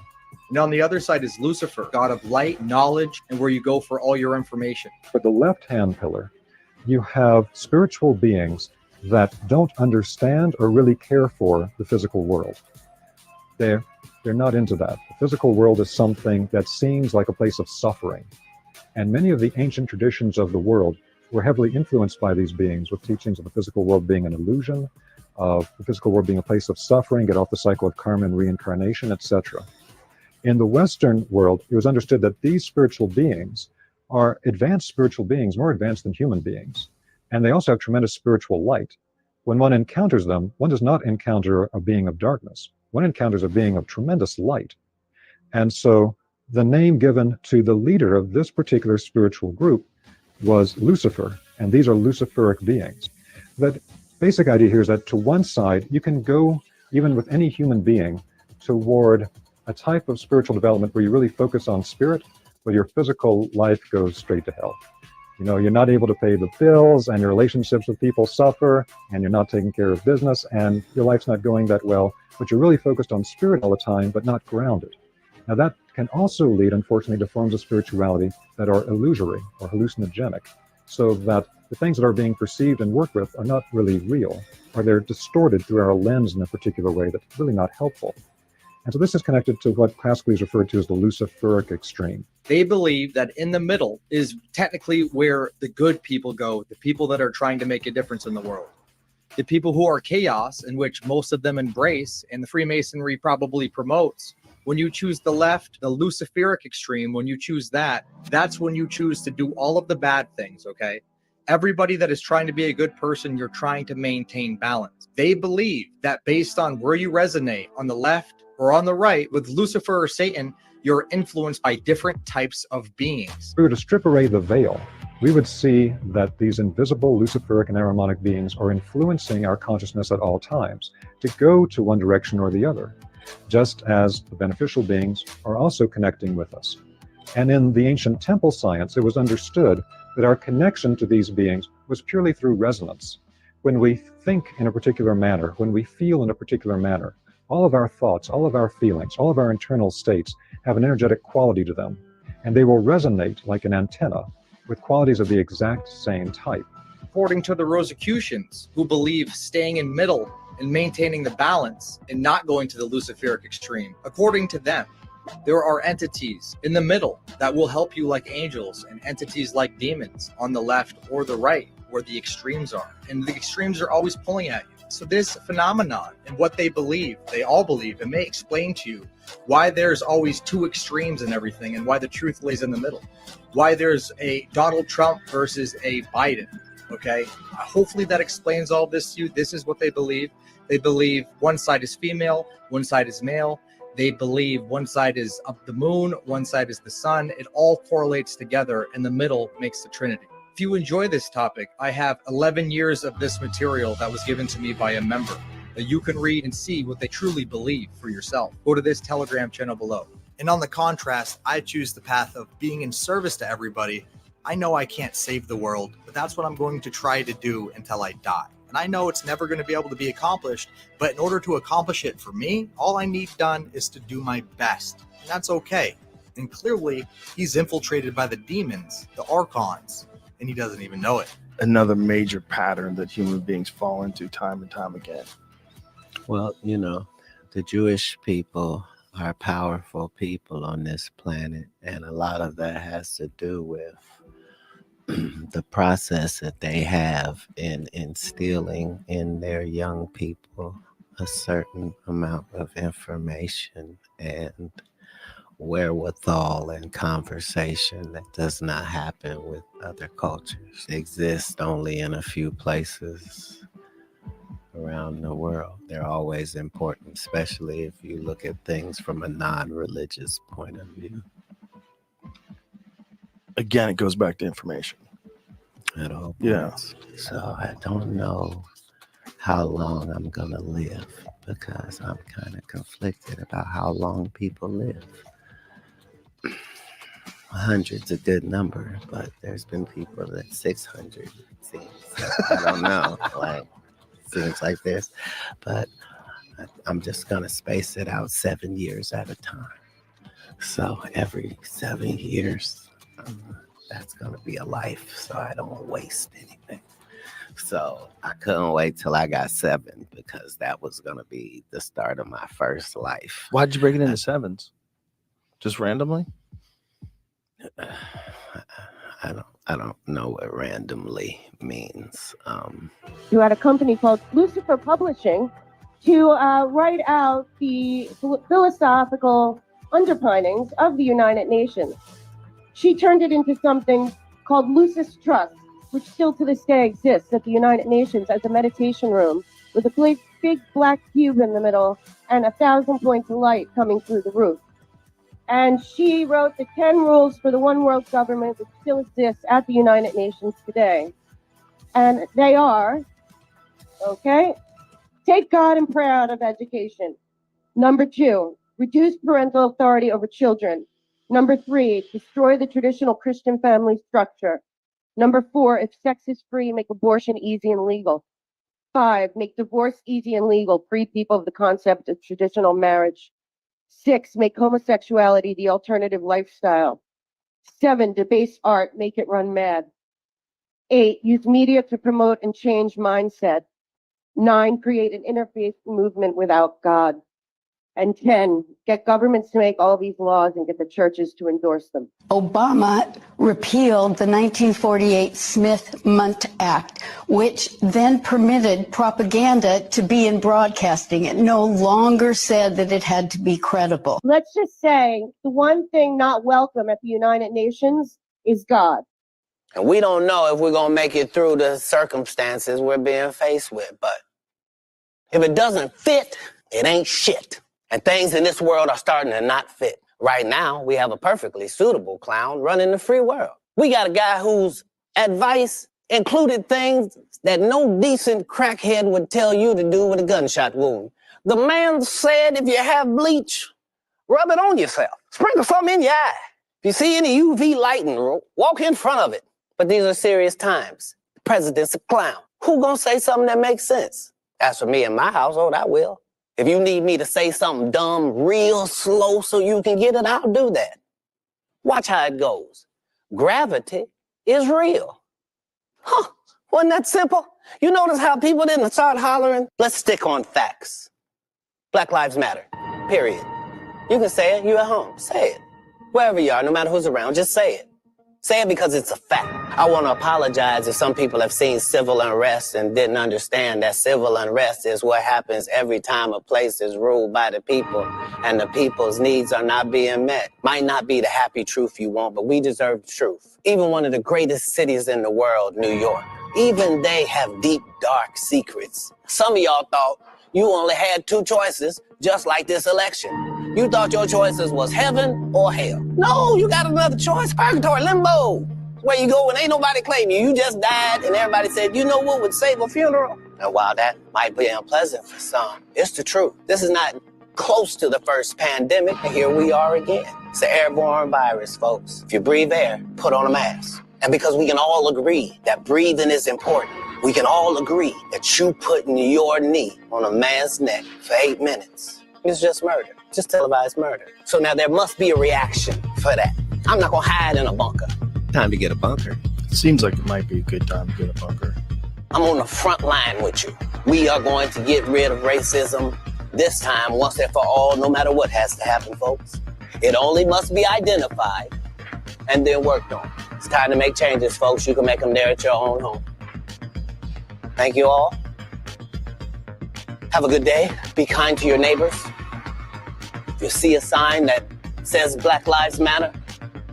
And on the other side is Lucifer, god of light, knowledge, and where you go for all your information. For the left-hand pillar, you have spiritual beings that don't understand or really care for the physical world. They're not into that. The physical world is something that seems like a place of suffering. And many of the ancient traditions of the world were heavily influenced by these beings, with teachings of the physical world being an illusion, of the physical world being a place of suffering, get off the cycle of karma and reincarnation, etc. In the Western world, it was understood that these spiritual beings are advanced spiritual beings, more advanced than human beings. And they also have tremendous spiritual light. When one encounters them, one does not encounter a being of darkness. One encounters a being of tremendous light. And so the name given to the leader of this particular spiritual group was Lucifer, and these are Luciferic beings. The basic idea here is that to one side, you can go, even with any human being, toward a type of spiritual development where you really focus on spirit, but your physical life goes straight to hell. You know, you're not able to pay the bills, and your relationships with people suffer, and you're not taking care of business, and your life's not going that well, but you're really focused on spirit all the time, but not grounded. Now that can also lead, unfortunately, to forms of spirituality that are illusory or hallucinogenic, so that the things that are being perceived and worked with are not really real, or they're distorted through our lens in a particular way that's really not helpful. And so this is connected to what classically is referred to as the Luciferic extreme. They believe that in the middle is technically where the good people go, the people that are trying to make a difference in the world. The people who are chaos, in which most of them embrace, and the Freemasonry probably promotes. When you choose the left, the Luciferic extreme, when you choose that, that's when you choose to do all of the bad things, okay? Everybody that is trying to be a good person, you're trying to maintain balance. They believe that based on where you resonate, on the left or on the right, with Lucifer or Satan, you're influenced by different types of beings. If we were to strip away the veil, we would see that these invisible Luciferic and Ahrimanic beings are influencing our consciousness at all times to go to one direction or the other, just as the beneficial beings are also connecting with us. And in the ancient temple science, it was understood that our connection to these beings was purely through resonance. When we think in a particular manner, when we feel in a particular manner, all of our thoughts, all of our feelings, all of our internal states have an energetic quality to them, and they will resonate like an antenna with qualities of the exact same type. According to the Rosicrucians, who believe staying in middle and maintaining the balance and not going to the Luciferic extreme, according to them, there are entities in the middle that will help you like angels, and entities like demons on the left or the right, where the extremes are. And the extremes are always pulling at you. So this phenomenon and what they believe, they all believe, and may explain to you why there's always two extremes in everything and why the truth lays in the middle. Why there's a Donald Trump versus a Biden. Okay, hopefully that explains all this to you. This is what they believe. They believe one side is female, one side is male. They believe one side is of the moon, one side is the sun. It all correlates together, and the middle makes the Trinity. If you enjoy this topic, I have 11 years of this material that was given to me by a member that you can read and see what they truly believe for yourself. Go to this Telegram channel below. And on the contrast, I choose the path of being in service to everybody. I know I can't save the world, but that's what I'm going to try to do until I die. And I know it's never going to be able to be accomplished, but in order to accomplish it for me, all I need done is to do my best. And that's okay. And clearly, he's infiltrated by the demons, the archons, and he doesn't even know it. Another major pattern that human beings fall into time and time again. Well, you know, the Jewish people are powerful people on this planet, and a lot of that has to do with the process that they have in instilling in their young people a certain amount of information and wherewithal and conversation that does not happen with other cultures. It exists only in a few places around the world. They're always important, especially if you look at things from a non-religious point of view. Again, it goes back to information. At all points. Yeah. So I don't know how long I'm gonna live because I'm kind of conflicted about how long people live. 100's a good number, but there's been people that 600 seems. I don't know. Like, seems like this, but I'm just gonna space it out 7 years at a time. So every 7 years, that's gonna be a life, so I don't waste anything. So I couldn't wait till I got 7 because that was gonna be the start of my first life. Why'd you break it into 7s? Just randomly? I don't know what randomly means. You had a company called Lucifer Publishing to write out the philosophical underpinnings of the United Nations. She turned it into something called Lucis Trust, which still to this day exists at the United Nations as a meditation room with a big black cube in the middle and 1,000 points of light coming through the roof. And she wrote the 10 rules for the one world government, which still exists at the United Nations today. And they are, okay, take God and prayer out of education. Number 2, reduce parental authority over children. Number 3, destroy the traditional Christian family structure. Number 4, if sex is free, make abortion easy and legal. 5, make divorce easy and legal, free people of the concept of traditional marriage. 6, make homosexuality the alternative lifestyle. 7, debase art, make it run mad. 8, use media to promote and change mindset. 9, create an interfaith movement without God. And 10, get governments to make all these laws and get the churches to endorse them. Obama repealed the 1948 Smith-Mundt Act, which then permitted propaganda to be in broadcasting. It no longer said that it had to be credible. Let's just say the one thing not welcome at the United Nations is God. And we don't know if we're going to make it through the circumstances we're being faced with, but if it doesn't fit, it ain't shit. And things in this world are starting to not fit. Right now, we have a perfectly suitable clown running the free world. We got a guy whose advice included things that no decent crackhead would tell you to do with a gunshot wound. The man said if you have bleach, rub it on yourself. Sprinkle something in your eye. If you see any UV lighting, walk in front of it. But these are serious times. The president's a clown. Who gonna say something that makes sense? As for me and my household, I will. If you need me to say something dumb real slow so you can get it, I'll do that. Watch how it goes. Gravity is real. Huh, wasn't that simple? You notice how people didn't start hollering? Let's stick on facts. Black Lives Matter, period. You can say it, you at home, say it. Wherever you are, no matter who's around, just say it. Say it because it's a fact. I want to apologize if some people have seen civil unrest and didn't understand that civil unrest is what happens every time a place is ruled by the people and the people's needs are not being met. Might not be the happy truth you want, but we deserve truth. Even one of the greatest cities in the world, New York, Even they have deep, dark secrets. Some of y'all thought you only had two choices, just like this election. You thought your choices was heaven or hell. No, you got another choice. Purgatory, limbo. Where you go when ain't nobody claim you. You just died and everybody said, you know what would save a funeral? And while that might be unpleasant for some, it's the truth. This is not close to the first pandemic, and here we are again. It's an airborne virus, folks. If you breathe air, put on a mask. And because we can all agree that breathing is important, we can all agree that you putting your knee on a man's neck for 8 minutes is just murder, just televised murder. So now there must be a reaction for that. I'm not gonna hide in a bunker. Time to get a bunker. Seems like it might be a good time to get a bunker. I'm on the front line with you. We are going to get rid of racism this time, once and for all, no matter what has to happen, folks. It only must be identified and then worked on. It's time to make changes, folks. You can make them there at your own home. Thank you all. Have a good day. Be kind to your neighbors. If you see a sign that says Black Lives Matter,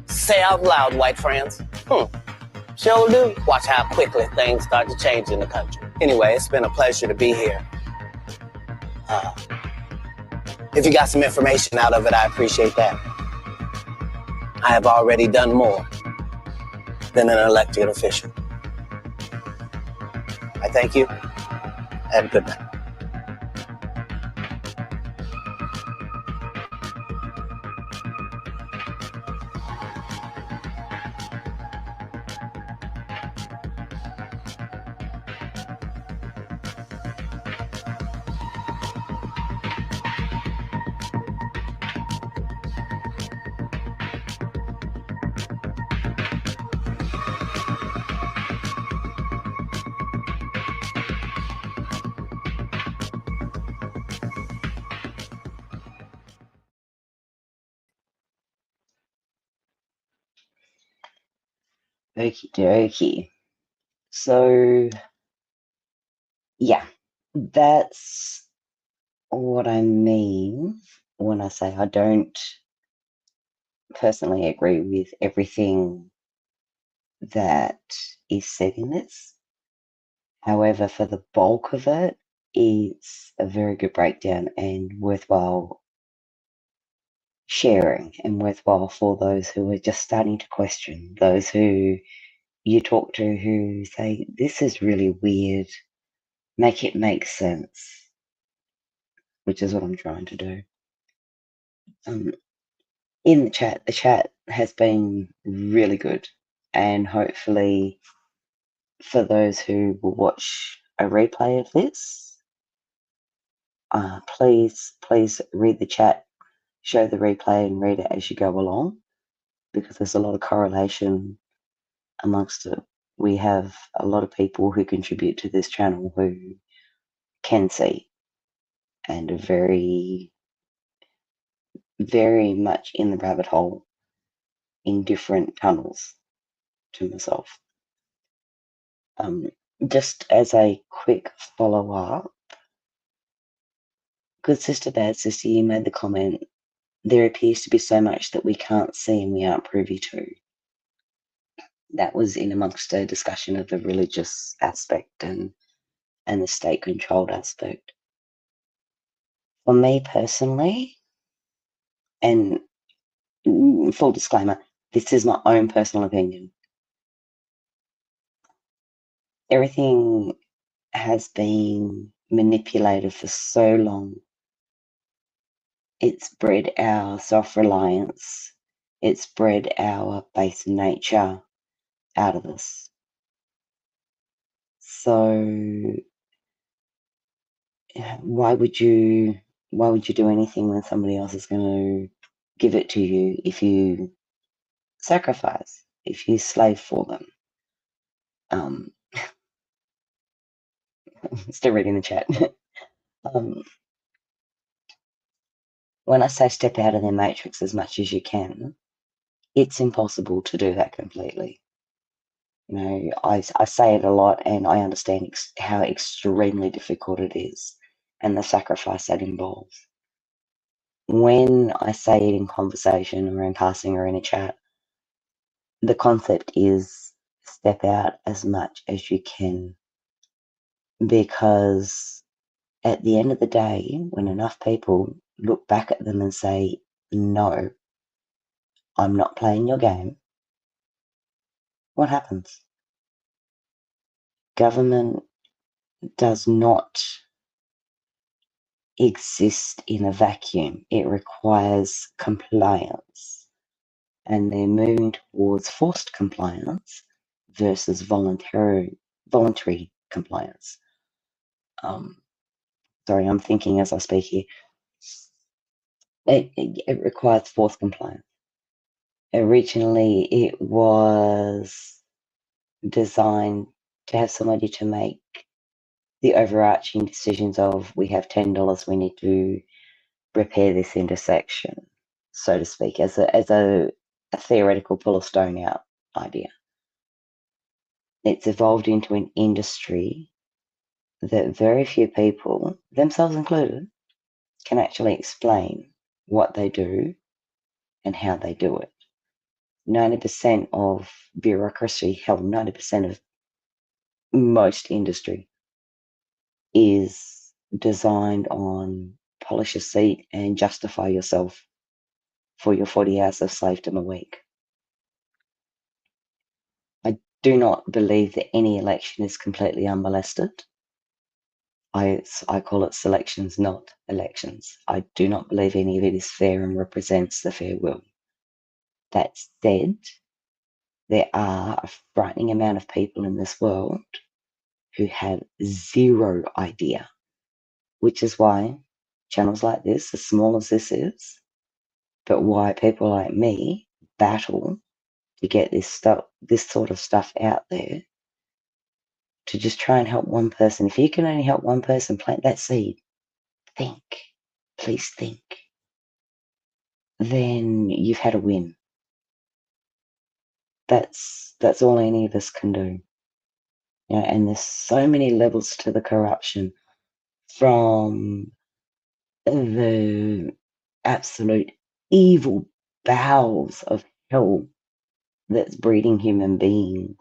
say out loud, white friends. Sure do. Watch how quickly things start to change in the country. Anyway, it's been a pleasure to be here. If you got some information out of it, I appreciate that. I have already done more than an elected official. I thank you, and good night. Okie dokie. So, yeah, that's what I mean when I say I don't personally agree with everything that is said in this. However, for the bulk of it, it's a very good breakdown and worthwhile sharing and worthwhile for those who are just starting to question, those who you talk to who say, this is really weird, make it make sense, which is what I'm trying to do. In the chat has been really good, and hopefully for those who will watch a replay of this, please read the chat, show the replay and read it as you go along, because there's a lot of correlation amongst it. We have a lot of people who contribute to this channel who can see and are very, very much in the rabbit hole in different tunnels to myself. Just as a quick follow-up, good sister, bad sister, you made the comment, there appears to be so much that we can't see and we aren't privy to. That was in amongst a discussion of the religious aspect and the state-controlled aspect. For me personally, and full disclaimer, this is my own personal opinion. Everything has been manipulated for so long. It's bred our self-reliance. It's bred our base nature out of us. So why would you do anything when somebody else is going to give it to you if you sacrifice, if you slave for them? Still reading the chat. When I say step out of their matrix as much as you can, it's impossible to do that completely. You know, I say it a lot and I understand how extremely difficult it is and the sacrifice that involves. When I say it in conversation or in passing or in a chat, the concept is step out as much as you can, because at the end of the day, when enough people look back at them and say, no, I'm not playing your game, what happens? Government does not exist in a vacuum. It requires compliance, and they're moving towards forced compliance versus voluntary compliance. Sorry, I'm thinking as I speak here. It requires forced compliance. Originally, it was designed to have somebody to make the overarching decisions of, we have $10, we need to repair this intersection, so to speak, as a theoretical pull a stone out idea. It's evolved into an industry that very few people, themselves included, can actually explain what they do and how they do it. 90% of bureaucracy, hell, 90% of most industry is designed on polish a seat and justify yourself for your 40 hours of slavedom a week. I do not believe that any election is completely unmolested. I call it selections, not elections. I do not believe any of it is fair and represents the fair will. That said, there are a frightening amount of people in this world who have zero idea, which is why channels like this, as small as this is, but why people like me battle to get this sort of stuff out there, to just try and help one person. If you can only help one person, plant that seed. Think, please think. Then you've had a win. That's all any of us can do. You know, and there's so many levels to the corruption, from the absolute evil bowels of hell that's breeding human beings.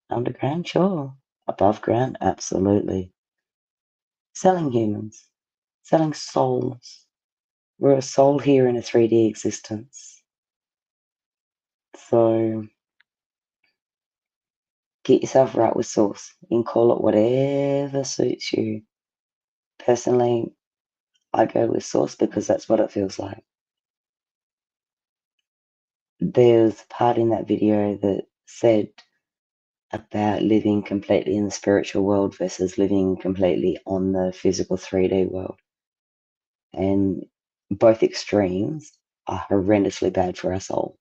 Underground, sure. Above ground, absolutely. Selling humans, selling souls. We're a soul here in a 3D existence. So get yourself right with source. You can call it whatever suits you. Personally, I go with source because that's what it feels like. There's a part in that video that said about living completely in the spiritual world versus living completely on the physical 3D world. And both extremes are horrendously bad for our souls.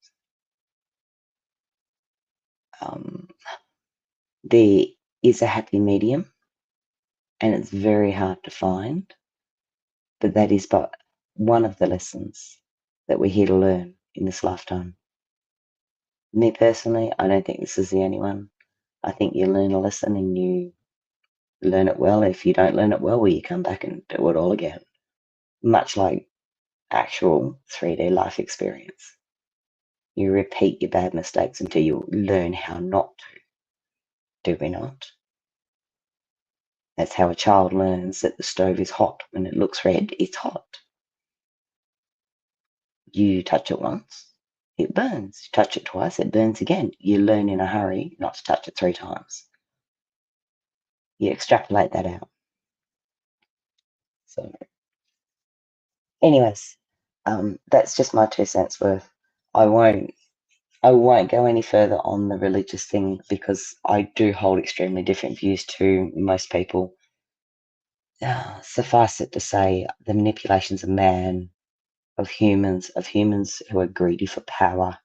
There is a happy medium, and it's very hard to find, but that is but one of the lessons that we're here to learn in this lifetime. Me personally, I don't think this is the only one. I think you learn a lesson and you learn it well. If you don't learn it well, you come back and do it all again. Much like actual 3D life experience. You repeat your bad mistakes until you learn how not to. Do we not? That's how a child learns that the stove is hot. When it looks red, it's hot. You touch it once, it burns. You touch it twice, it burns again. You learn in a hurry not to touch it 3 times. You extrapolate that out. So, anyways, that's just my 2 cents worth. I won't go any further on the religious thing because I do hold extremely different views to most people. Suffice it to say, the manipulations of man, of humans who are greedy for power,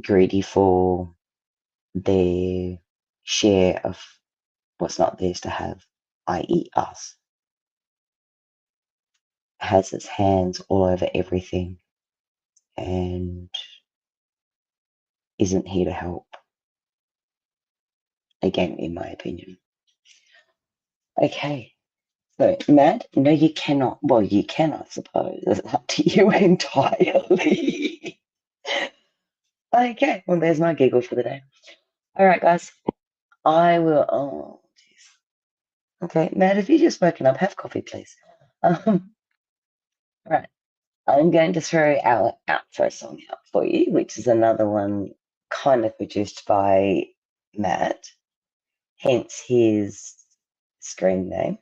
greedy for their share of what's not theirs to have, i.e. us, has its hands all over everything and isn't here to help. Again, in my opinion. Okay. So, Matt, no, you cannot. Well, you can, I suppose. It's up to you entirely. Okay, well, there's my giggle for the day. All right, guys. I will. Oh, jeez. Okay, Matt, if you're just woken up, have coffee, please. All right. I'm going to throw our outro song out for you, which is another one kind of produced by Matt, hence his screen name.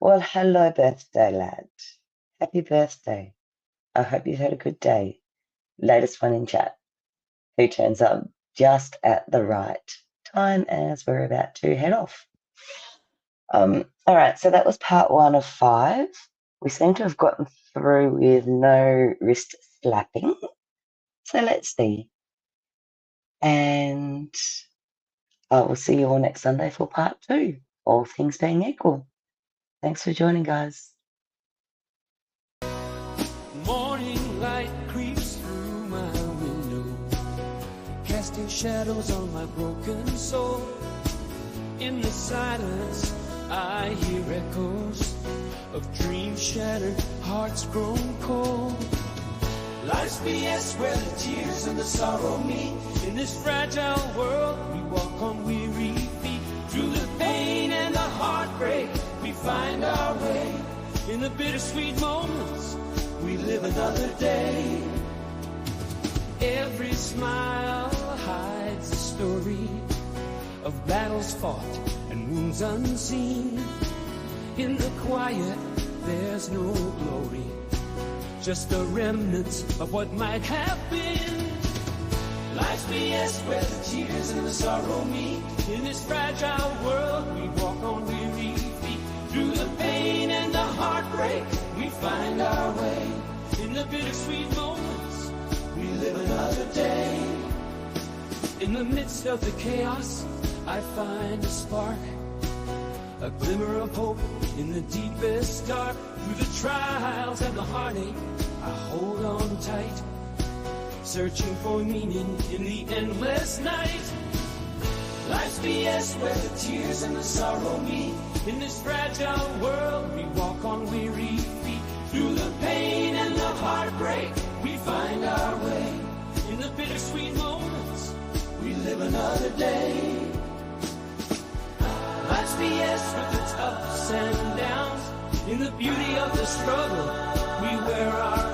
Well, hello, birthday lad. Happy birthday. I hope you've had a good day. Latest one in chat, who turns up just at the right time as we're about to head off. All right, so that was part 1 of 5. We seem to have gotten through with no wrist slapping. So let's see. And I will see you all next Sunday for part 2, all things being equal. Thanks for joining, guys. Morning light creeps through my window, casting shadows on my broken soul. In the silence, I hear echoes of dreams shattered, hearts grown cold. Life's BS where the tears and the sorrow meet. In this fragile world, we walk on weary feet. Through the pain and the heartbreak, we find our way. In the bittersweet moments, we live another day. Every smile hides a story of battles fought and wounds unseen. In the quiet, there's no glory, just the remnants of what might have been. Life's BS where the tears and the sorrow meet. In this fragile world, we walk on weary feet. Through the pain and the heartbreak, we find our way. In the bittersweet moments, we live another day. In the midst of the chaos, I find a spark, a glimmer of hope in the deepest dark. Through the trials and the heartache, I hold on tight, searching for meaning in the endless night. Life's BS where the tears and the sorrow meet. In this fragile world, we walk on weary feet. Through the pain and the heartbreak, we find our way. In the bittersweet moments, we live another day. Life's BS with its ups and downs. In the beauty of the struggle, we wear our